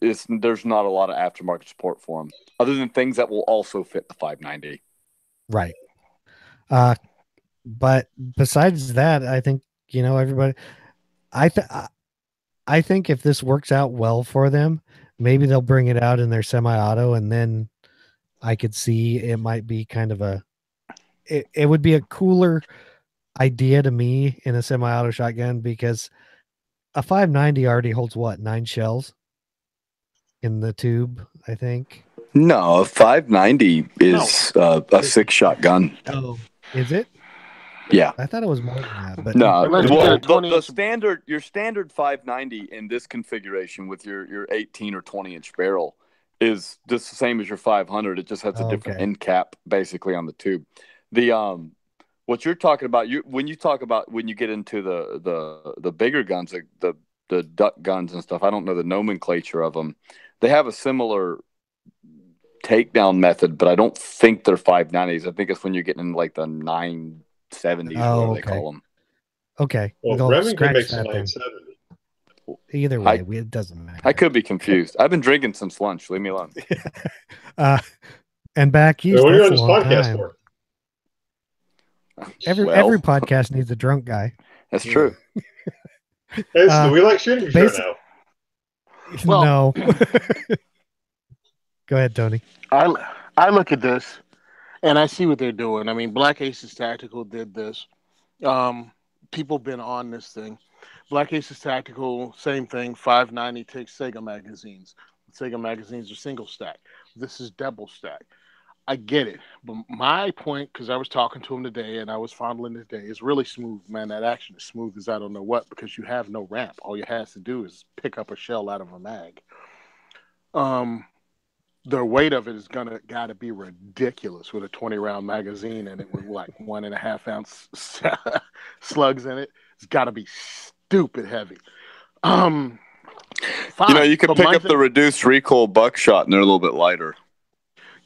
there's not a lot of aftermarket support for them, other than things that will also fit the 590. Right. But besides that, I think, everybody, I think if this works out well for them, maybe they'll bring it out in their semi-auto, and then I could see it might be kind of it would be a cooler idea to me in a semi-auto shotgun, because a 590 already holds 9 shells in the tube, I think. No, a 590 is a 6-shot gun. Oh, is it? Yeah, I thought it was more than that. But no, the standard, your standard 590 in this configuration with your 18 or 20-inch barrel is just the same as your 500. It just has a different end cap basically on the tube. The what you're talking about, when you get into the bigger guns, like the duck guns and stuff, I don't know the nomenclature of them. They have a similar takedown method, but I don't think they're 590s. I think it's when you're getting in like the 970s, whatever they call them. Okay. Well, Remington makes a 970. Either way, it doesn't matter. I could be confused. I've been drinking since lunch. Leave me alone. And back east, what are you on this podcast for? Every podcast needs a drunk guy. That's true. Hey, we like shooting show now. Well, no. Go ahead, Tony. I look at this and I see what they're doing. I mean, Black Aces Tactical did this. People been on this thing. Black Aces Tactical, same thing. 590 takes Sega magazines. Sega magazines are single stack. This is double stack. I get it. But my point, because I was talking to him today and I was fondling it today, is really smooth, man. That action is smooth as I don't know what, because you have no ramp. All you have to do is pick up a shell out of a mag. The weight of it is got to be ridiculous with a 20-round magazine and it with like 1.5 ounce slugs in it. It's got to be stupid heavy. Fine. You can pick up the reduced recoil buckshot and they're a little bit lighter.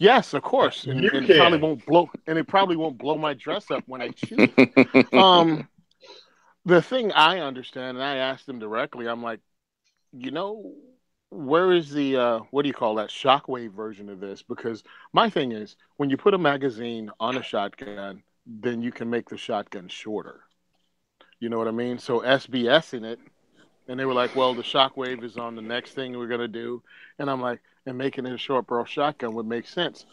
Yes, of course, and it probably won't blow. And it probably won't blow my dress up when I shoot. The thing I understand, and I asked them directly, I'm like, where is the what do you call that, shockwave version of this? Because my thing is, when you put a magazine on a shotgun, then you can make the shotgun shorter. You know what I mean? So SBS in it, and they were like, well, the shockwave is on the next thing we're gonna do, and I'm like, and making it a short barrel shotgun would make sense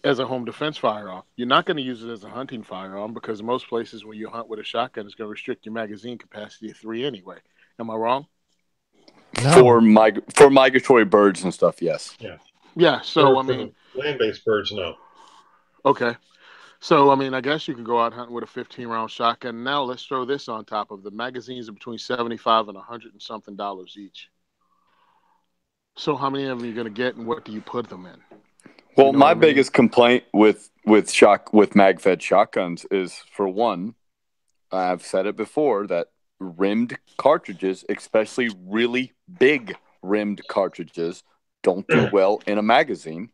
as a home defense firearm. You're not going to use it as a hunting firearm because most places when you hunt with a shotgun, it's going to restrict your magazine capacity to 3 anyway. Am I wrong? No. For migratory birds and stuff, yes. Yeah. So I mean, land-based birds, no. Okay. So I mean, I guess you could go out hunting with a 15-round shotgun. Now let's throw this on top of the magazines are between $75 and $100 and something each. So how many of them are you going to get, and what do you put them in? Well, my biggest complaint with mag-fed shotguns is, for one, I've said it before, that rimmed cartridges, especially really big rimmed cartridges, don't do well in a magazine.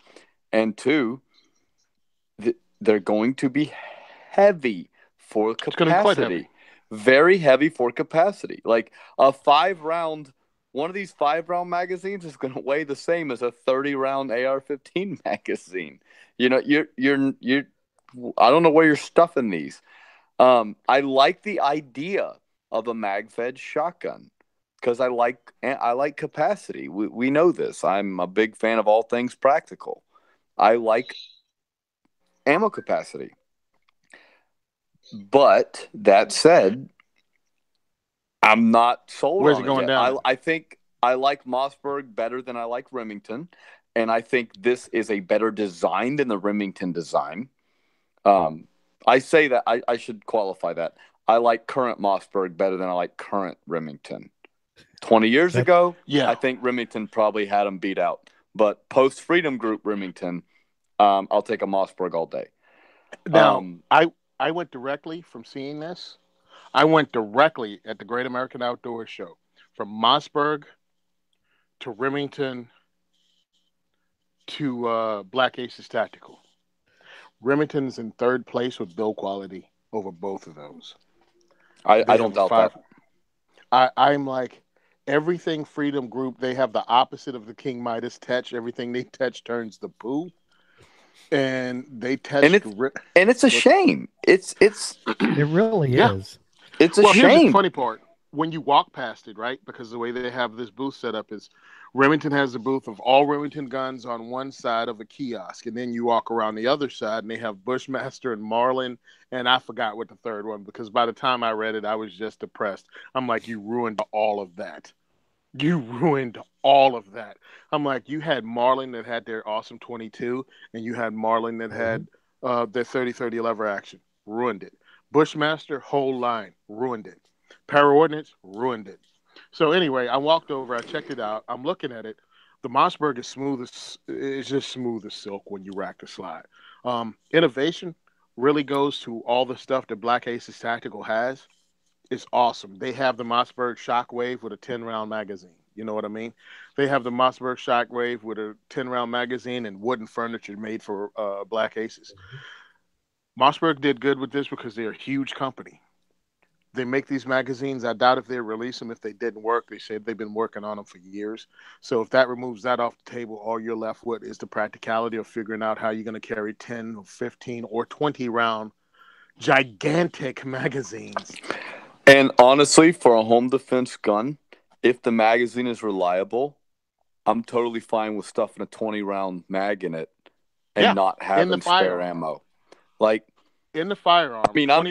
And two, they're going to be heavy for capacity. It's going to be quite heavy. Very heavy for capacity. Like a 5-round one of these 5-round magazines is going to weigh the same as a 30-round AR-15 magazine. You know, you're. I don't know where you're stuffing these. I like the idea of a mag-fed shotgun because I like capacity. We know this. I'm a big fan of all things practical. I like ammo capacity. But that said, I'm not sold Where's on it going yet. down? I think I like Mossberg better than I like Remington, and I think this is a better design than the Remington design. I say that I should qualify that. I like current Mossberg better than I like current Remington. 20 years ago, yeah, I think Remington probably had them beat out. But post Freedom Group Remington, I'll take a Mossberg all day. Now, I went directly from seeing this. I went directly at the Great American Outdoor Show from Mossberg to Remington to Black Aces Tactical. Remington's in third place with build quality over both of those. I don't doubt that. I'm like, everything Freedom Group, they have the opposite of the King Midas touch. Everything they touch turns to poo. And they touch and it's a shame. It really is. It's a shame. Here's the funny part. When you walk past it, right? Because the way they have this booth set up is Remington has a booth of all Remington guns on one side of a kiosk, and then you walk around the other side, and they have Bushmaster and Marlin, and I forgot what the third one, because by the time I read it, I was just depressed. I'm like, you ruined all of that. You ruined all of that. I'm like, you had Marlin that had their awesome 22, and you had Marlin that had their 30-30 lever action. Ruined it. Bushmaster, whole line. Ruined it. Para-Ordnance, ruined it. So anyway, I walked over, I checked it out, I'm looking at it. The Mossberg is just smooth as silk when you rack the slide. Innovation really goes to all the stuff that Black Aces Tactical has. It's awesome. They have the Mossberg Shockwave with a 10-round magazine. You know what I mean? They have the Mossberg Shockwave with a 10-round magazine and wooden furniture made for Black Aces. Mossberg did good with this because they're a huge company. They make these magazines. I doubt if they release them if they didn't work. They said they've been working on them for years. So if that removes that off the table, all you're left with is the practicality of figuring out how you're going to carry 10 or 15 or 20-round gigantic magazines. And honestly, for a home defense gun, if the magazine is reliable, I'm totally fine with stuffing a 20-round mag in it and not having spare ammo. Like in the firearm, right now I'm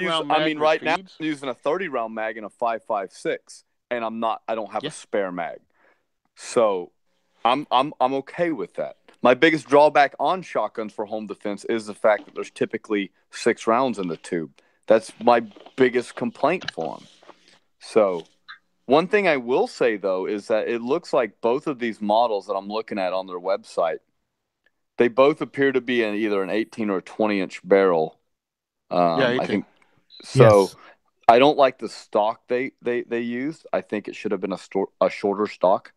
using a 30-round mag in a 5.56, and I don't have a spare mag. So I'm okay with that. My biggest drawback on shotguns for home defense is the fact that there's typically 6 rounds in the tube. That's my biggest complaint for them. So one thing I will say, though, is that it looks like both of these models that I'm looking at on their website, they both appear to be in either an 18 or 20-inch barrel. 18. I think so. Yes. I don't like the stock they used. I think it should have been a shorter stock.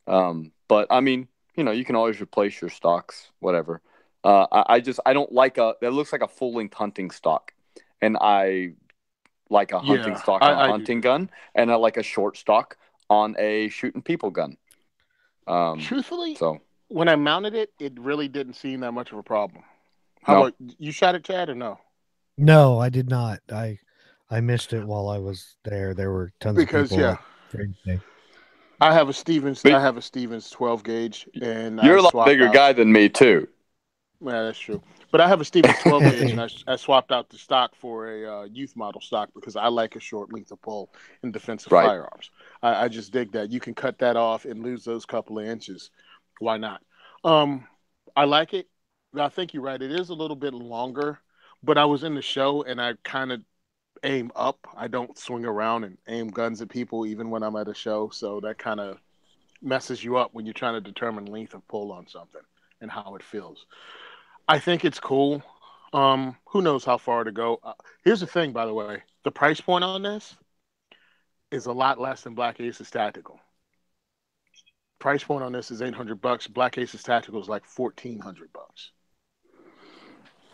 But I mean, you can always replace your stocks, whatever. I don't like it looks like a full-length hunting stock, and I like a hunting stock on a hunting gun, and I like a short stock on a shooting people gun. Truthfully, when I mounted it, it really didn't seem that much of a problem. How about you? Shot it, Chad, or no? No, I did not. I missed it while I was there. There were tons of people. I have a Stevens 12 gauge, and you're a lot bigger guy than me too. Yeah, that's true. But I have a Stevens 12 gauge, and I swapped out the stock for a youth model stock because I like a short length of pull in defensive firearms. I just dig that. You can cut that off and lose those couple of inches. Why not? I like it. I think you're right. It is a little bit longer, but I was in the show, and I kind of aim up. I don't swing around and aim guns at people even when I'm at a show, so that kind of messes you up when you're trying to determine length of pull on something and how it feels. I think it's cool. Who knows how far to go. Here's the thing, by the way. The price point on this is a lot less than Black Aces Tactical. Price point on this is $800. Black Aces Tactical is like $1,400.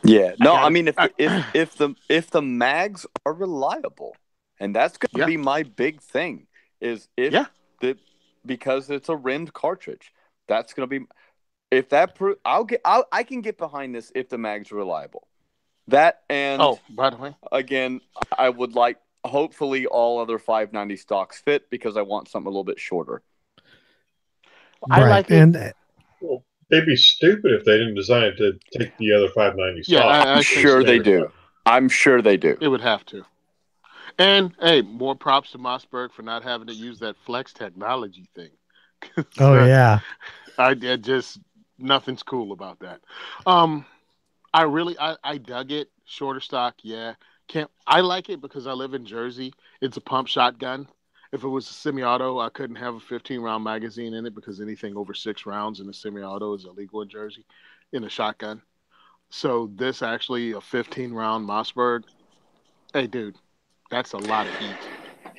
Yeah. No, I mean if the mags are reliable, and that's going to be my big thing, is if because it's a rimmed cartridge. That's going to be if that. I can get behind this if the mag's reliable. That and by the way, again, I would like hopefully all other 590 stocks fit because I want something a little bit shorter. Right. I like it. Well, they'd be stupid if they didn't design it to take the other 590 stocks. Yeah, I'm sure they do. I'm sure they do. It would have to. And hey, more props to Mossberg for not having to use that flex technology thing. Yeah. I just nothing's cool about that. I dug it. Shorter stock, yeah. I like it because I live in Jersey. It's a pump shotgun. If it was a semi-auto, I couldn't have a 15-round magazine in it because anything over 6 rounds in a semi-auto is illegal in Jersey in a shotgun. So this actually a 15-round Mossberg. Hey, dude, that's a lot of heat.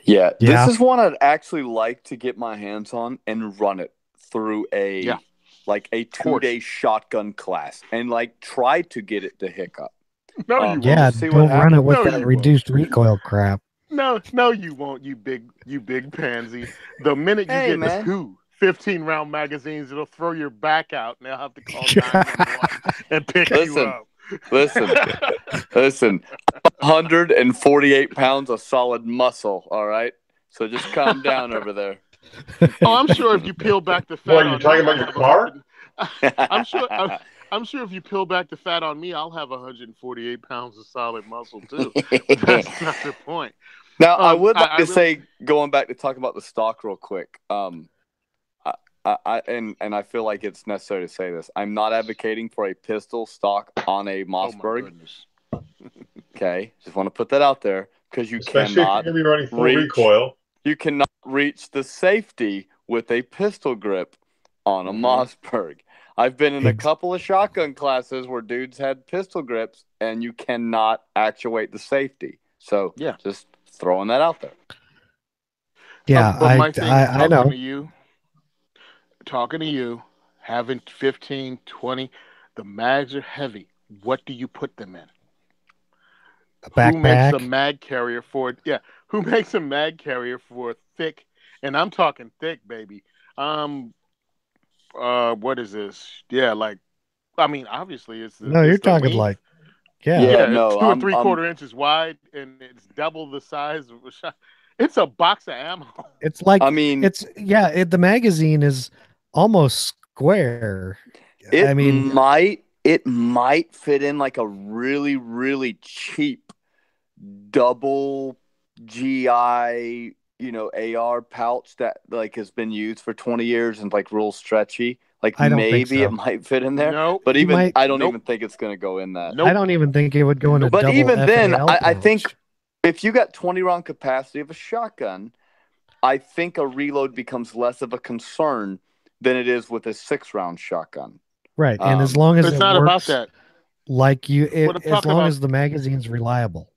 Yeah, this is one I'd actually like to get my hands on and run it through a 2-day shotgun class and try to get it to hiccup. No, you won't. Yeah, don't run it with that reduced recoil crap. No, you won't. You big pansy. The minute you get 2 15-round magazines, it'll throw your back out, and they'll have to call 911 and pick you up. Listen. 148 pounds of solid muscle. All right, so just calm down over there. Oh, I'm sure if you peel back the fat. What, are you talking about your car? I'm sure if you peel back the fat on me, I'll have 148 pounds of solid muscle too. But that's not the point. Now, I would like to say, going back to talk about the stock real quick. I feel like it's necessary to say this. I'm not advocating for a pistol stock on a Mossberg. Okay, just want to put that out there because Especially if you're going to be running full recoil. You cannot reach the safety with a pistol grip on a Mossberg. I've been in a couple of shotgun classes where dudes had pistol grips, and you cannot actuate the safety. So, just throwing that out there. Yeah, I know. Talking to you, having 15, 20, the mags are heavy. What do you put them in? A backpack? Who makes a mag carrier for it? Yeah, who makes a mag carrier for thick? And I'm talking thick, baby. What is this? Yeah, obviously it's no. You're talking length. It's 2 3/4 inches wide, and it's double the size of a shot. It's a box of ammo. It's like the magazine is almost square. It might fit in like a really, really cheap double GI, AR pouch that has been used for 20 years and real stretchy. Maybe it might fit in there. Nope. But I don't even think it's going to go in that. Nope. I don't even think it would go in a double. But even then, I think if you got 20 round capacity of a shotgun, I think a reload becomes less of a concern than it is with a 6-round shotgun. Right, and as long as it's it not works, about that. As long as the magazine's reliable,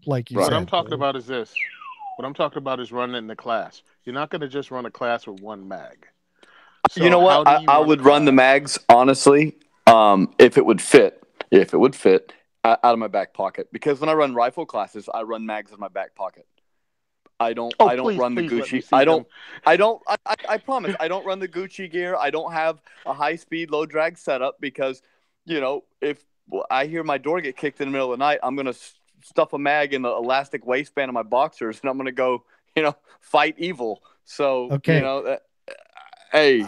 like you said. What I'm talking about is this. What I'm talking about is running the class. You're not going to just run a class with one mag. So you know what? I would run the mags honestly, if it would fit. Out of my back pocket, because when I run rifle classes, I run mags in my back pocket. I don't run the Gucci. I promise I don't run the Gucci gear. I don't have a high speed, low drag setup because, if I hear my door get kicked in the middle of the night, I'm going to stuff a mag in the elastic waistband of my boxers and I'm going to go, fight evil. So, that's I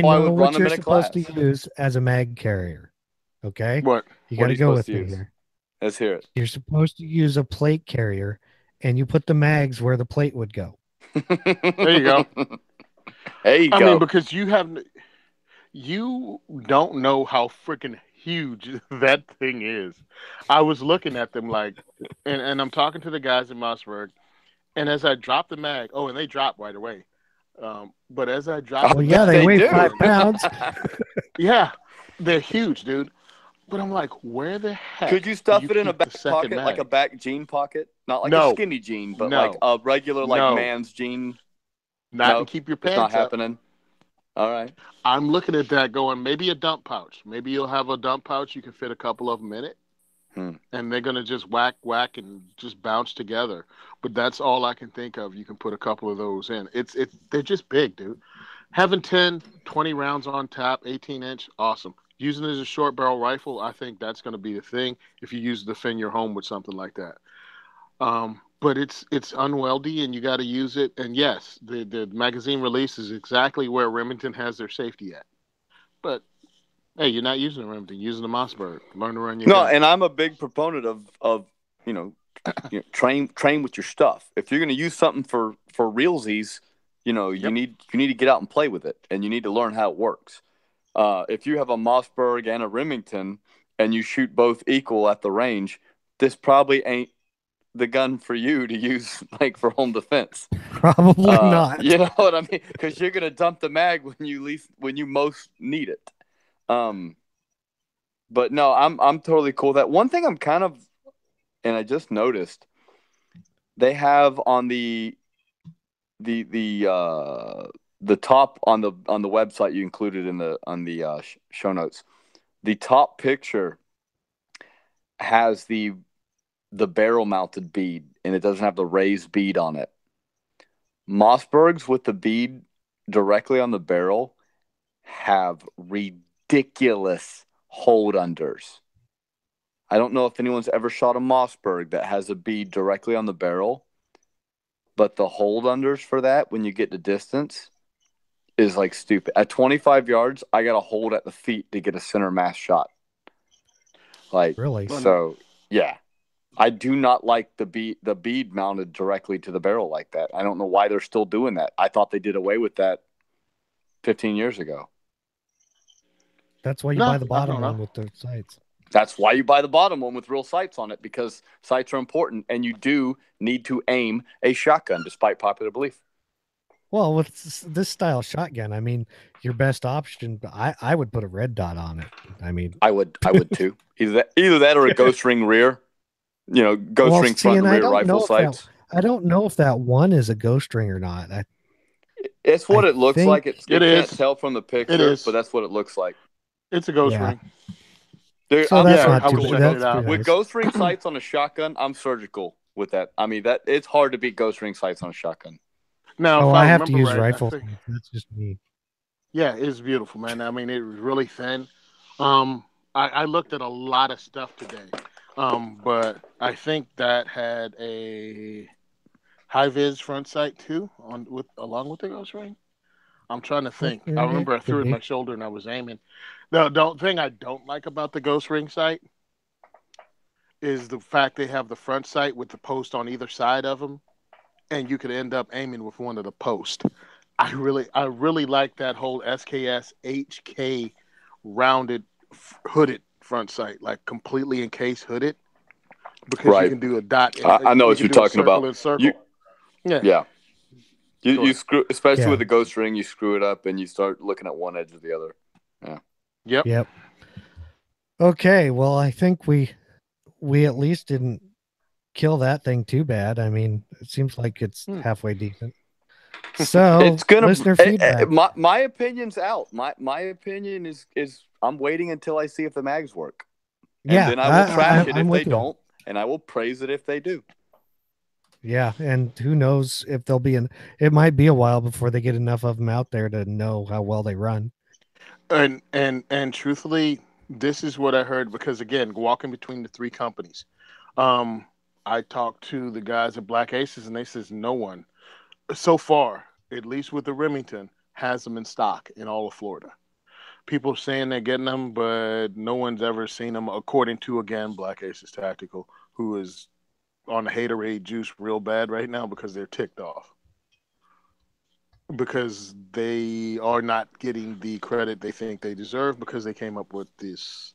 know what you're supposed to use as a mag carrier. Okay. What? You got to go with me here. Let's hear it. You're supposed to use a plate carrier, and you put the mags where the plate would go. There you go. I mean, because you don't know how freaking huge that thing is. I was looking at them and I'm talking to the guys in Mossberg, and as I drop the mag, and they drop right away. But as I drop, they weigh 5 pounds. Yeah, they're huge, dude. But I'm like, where the heck? Could you stuff it in a back pocket, like a back jean pocket? Not like a skinny jean, but like a regular man's jean? And keep your pants it's not happening. All right. I'm looking at that going, maybe a dump pouch. Maybe you'll have a dump pouch. You can fit a couple of them in it. and they're gonna just whack and just bounce together. But that's all I can think of. You can put a couple of those in. They're just big, dude. Having 10, 20 rounds on tap, 18-inch, awesome. Using it as a short barrel rifle, I think that's going to be the thing if you use to defend your home with something like that. But it's unwieldy, and you got to use it. And yes, the magazine release is exactly where Remington has their safety at. But hey, you're not using a Remington, you're using a Mossberg. Learn to run your gun. And I'm a big proponent of train with your stuff. If you're going to use something for realsies, you need to get out and play with it, and you need to learn how it works. If you have a Mossberg and a Remington and you shoot both equal at the range, this probably ain't the gun for you to use like for home defense. Probably not. You know what I mean? Because you're gonna dump the mag when you most need it. But no, I'm totally cool with that. One thing I'm kind of, and I just noticed, they have on the top on the website you included on the show notes, the top picture has the barrel mounted bead, and it doesn't have the raised bead on it. Mossbergs with the bead directly on the barrel have ridiculous hold unders. I don't know if anyone's ever shot a Mossberg that has a bead directly on the barrel, but the hold unders for that when you get to distance is like stupid. At 25 yards, I got to hold at the feet to get a center mass shot. Like, really? So, yeah. I do not like the bead mounted directly to the barrel like that. I don't know why they're still doing that. I thought they did away with that 15 years ago. That's why you buy the bottom one with the sights. That's why you buy the bottom one with real sights on it, because sights are important, and you do need to aim a shotgun, despite popular belief. Well, with this style shotgun, I mean, your best option, I would put a red dot on it. I mean, I would too. Either that or a ghost ring rear. Ghost ring front and rear rifle sights. I don't know if that one is a ghost ring or not. It's what it looks like. You can't tell from the picture, but that's what it looks like. It's a ghost ring. Dude, so that's not too bad. With ghost ring sights on a shotgun, I'm surgical with that. I mean, it's hard to beat ghost ring sights on a shotgun. Now, I have to use rifles. That's just me. Yeah, it's beautiful, man. I mean, it was really thin. I looked at a lot of stuff today. But I think that had a high vis front sight too, along with the ghost ring. I'm trying to think. I remember I threw it in my shoulder and I was aiming. The thing I don't like about the ghost ring sight is the fact they have the front sight with the post on either side of them, and you could end up aiming with one of the posts. I really like that whole SKS HK rounded hooded front sight, like completely encased hooded, because you can do a dot. I know what you're talking about. Yeah. You screw, especially with the ghost ring, you screw it up and you start looking at one edge of the other. Yeah. Yep. Okay. Well, I think we at least didn't kill that thing too bad. I mean, it seems like it's halfway decent. So it's gonna listener feedback. My opinion's out. My opinion is I'm waiting until I see if the mags work. And then I will trash it if they don't, and I will praise it if they do. Yeah, and who knows if they'll be it might be a while before they get enough of them out there to know how well they run. And truthfully, this is what I heard, because again, walking between the three companies, I talked to the guys at Black Aces, and they says no one so far, at least with the Remington, has them in stock in all of Florida. People are saying they're getting them, but no one's ever seen them, according to, again, Black Aces Tactical, who is on the haterade juice real bad right now because they're ticked off. Because they are not getting the credit they think they deserve, because they came up with this.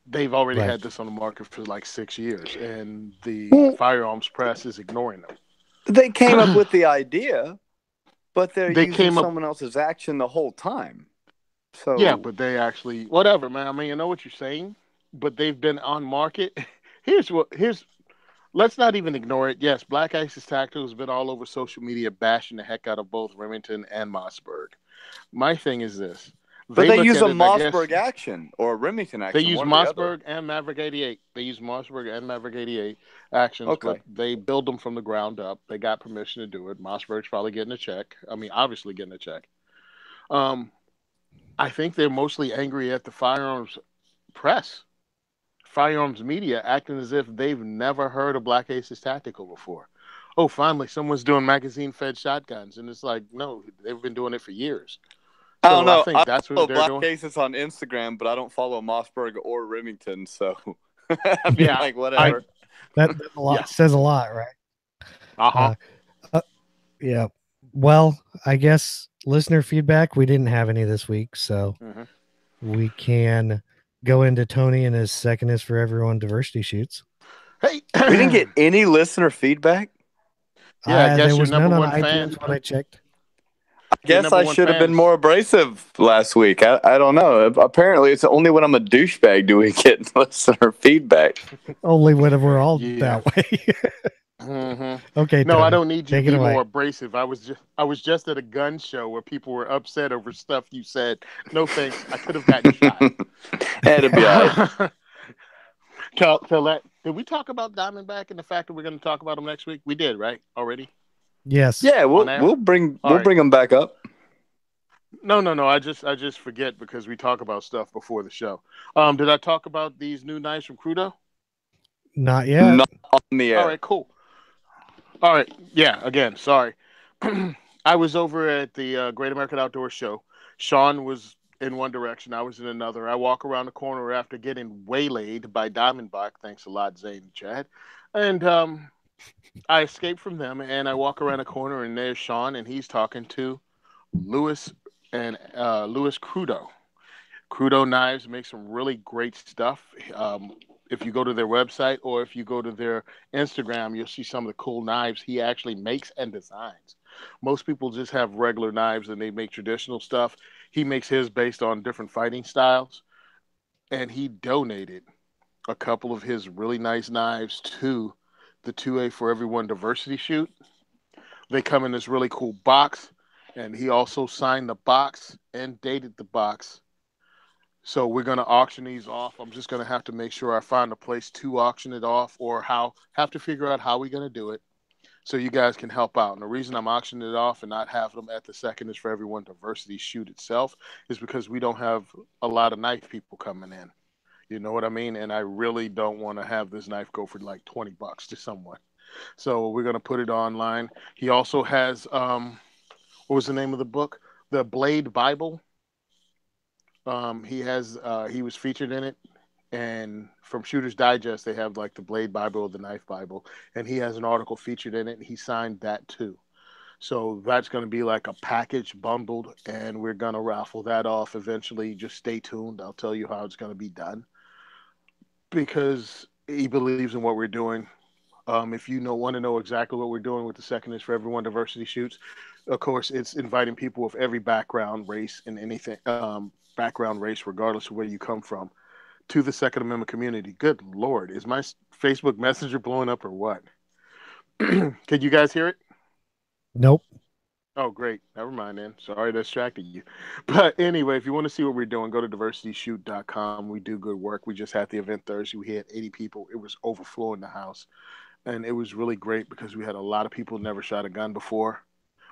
They've already had this on the market for like 6 years, and the firearms press is ignoring them. They came up with the idea, but they using someone else's action the whole time. So yeah, but they actually, whatever, man. I mean, you know what you're saying, but they've been on market. Let's not even ignore it. Yes, Black Aces Tactical has been all over social media bashing the heck out of both Remington and Mossberg. My thing is this. But they look use at a it, I guess, Mossberg action or a Remington they action, use one or the other. Mossberg and Maverick 88. They use Mossberg and Maverick 88 actions, but Okay. they build them from the ground up. They got permission to do it. Mossberg's probably getting a check. I mean, obviously getting a check. Um, I think they're mostly angry at the firearms press, firearms media, acting as if they've never heard of Black Aces Tactical before. Oh, finally, someone's doing magazine-fed shotguns, and it's like, no, they've been doing it for years. I don't So I know. think I that's what follow they're Black doing. Aces on Instagram, but I don't follow Mossberg or Remington, so I mean, Yeah, like whatever. That's a lot. Yeah. Says a lot, right? Uh-huh. Yeah. Well, I guess listener feedback, we didn't have any this week, so we can go into Tony and his second is for everyone diversity shoots. Hey, We didn't get any listener feedback. Yeah, I guess there your was number none on one iTunes fan. when I checked. I guess number I one should have been fans. more abrasive last week. I don't know. Apparently, it's only when I'm a douchebag do we get listener feedback. Only when we're all that way. Okay. No, Tony, I don't need you to take it be away. more abrasive. I was just at a gun show where people were upset over stuff you said. No thanks. I could have gotten shot. It'll be all right. Did we talk about Diamondback and the fact that we're going to talk about him next week? We did, right? Already? Yes. Yeah, we'll bring them back up. No. I just forget because we talk about stuff before the show. Did I talk about these new knives from Crudo? Not yet. Not on the air. All right, cool. All right, yeah. Again, sorry. I was over at the Great American Outdoor Show. Sean was in one direction. I was in another. I walk around the corner after getting waylaid by Diamondback. Thanks a lot, Zane and Chad. And I escape from them, and I walk around the corner, and there's Sean, and he's talking to Louis Crudo. Crudo Knives make some really great stuff. If you go to their website or if you go to their Instagram, you'll see some of the cool knives he actually makes and designs. Most people just have regular knives and they make traditional stuff. He makes his based on different fighting styles, and he donated a couple of his really nice knives to the 2A for Everyone diversity shoot. They come in this really cool box, and he also signed the box and dated the box. So we're going to auction these off. I'm just going to have to make sure I find a place to auction it off, or have to figure out how we're going to do it so you guys can help out. And the reason I'm auctioning it off and not having them at the second is for everyone diversity shoot itself is because we don't have a lot of knife people coming in. You know what I mean? And I really don't want to have this knife go for like $20 to someone. So we're going to put it online. He also has, what was the name of the book? The Blade Bible. He was featured in it, and from Shooter's Digest, they have like the Blade Bible or the Knife Bible, and he has an article featured in it, and he signed that too. So that's going to be like a package bundled, and we're going to raffle that off eventually. Just stay tuned. I'll tell you how it's going to be done because he believes in what we're doing. If you want to know exactly what we're doing with the Second is for Everyone diversity shoots, of course, it's inviting people of every background, race, and anything. Background, race, regardless of where you come from, to the Second Amendment community. Good Lord, is my Facebook Messenger blowing up or what? Can you guys hear it? Nope. Oh, great. Never mind then. Sorry to distracted you. But anyway, if you want to see what we're doing, go to diversityshoot.com. We do good work. We just had the event Thursday. We had 80 people. It was overflowing the house. And it was really great because we had a lot of people who never shot a gun before.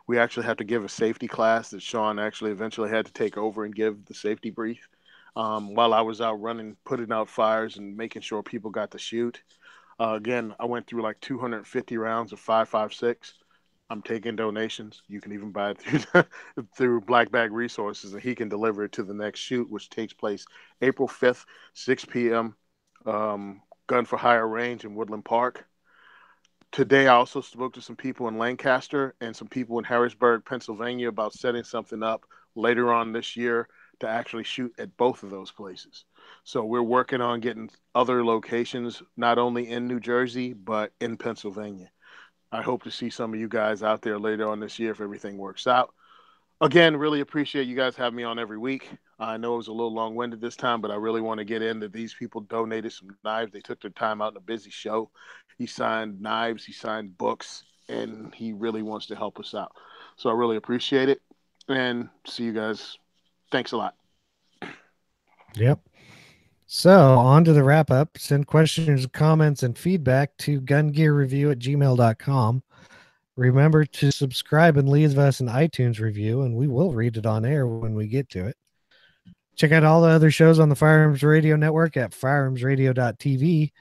We actually had to give a safety class that Sean actually eventually had to take over and give the safety brief while I was out running, putting out fires and making sure people got to shoot. Again, I went through like 250 rounds of 5.56. I'm taking donations. You can even buy it through Black Bag Resources, and he can deliver it to the next shoot, which takes place April 5th, 6 p.m. Gun for Hire Range in Woodland Park. Today, I also spoke to some people in Lancaster and some people in Harrisburg, Pennsylvania about setting something up later on this year to actually shoot at both of those places. So we're working on getting other locations, not only in New Jersey, but in Pennsylvania. I hope to see some of you guys out there later on this year if everything works out. Again, really appreciate you guys having me on every week. I know it was a little long-winded this time, but I really want to get into these people donated some knives. They took their time out in a busy show. He signed knives, he signed books, and he really wants to help us out. So I really appreciate it, and see you guys. Thanks a lot. Yep. So on to the wrap up. Send questions, comments, and feedback to gungearreview@gmail.com. Remember to subscribe and leave us an iTunes review, and we will read it on air when we get to it. Check out all the other shows on the Firearms Radio Network at firearmsradio.tv.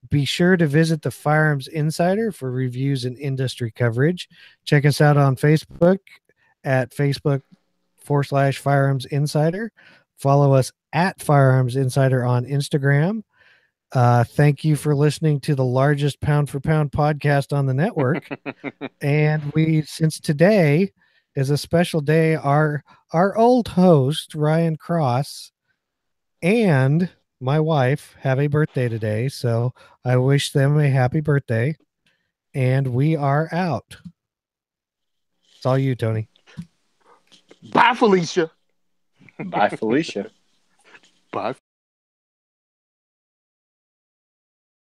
Be sure to visit the Firearms Insider for reviews and industry coverage. Check us out on Facebook at Facebook/Firearms Insider. Follow us at Firearms Insider on Instagram. Thank you for listening to the largest pound for pound podcast on the network. And since today is a special day, our old host, Ryan Cross, and my wife have a birthday today. So I wish them a happy birthday. And we are out. It's all you, Tony. Bye, Felicia. Bye, Felicia. Bye.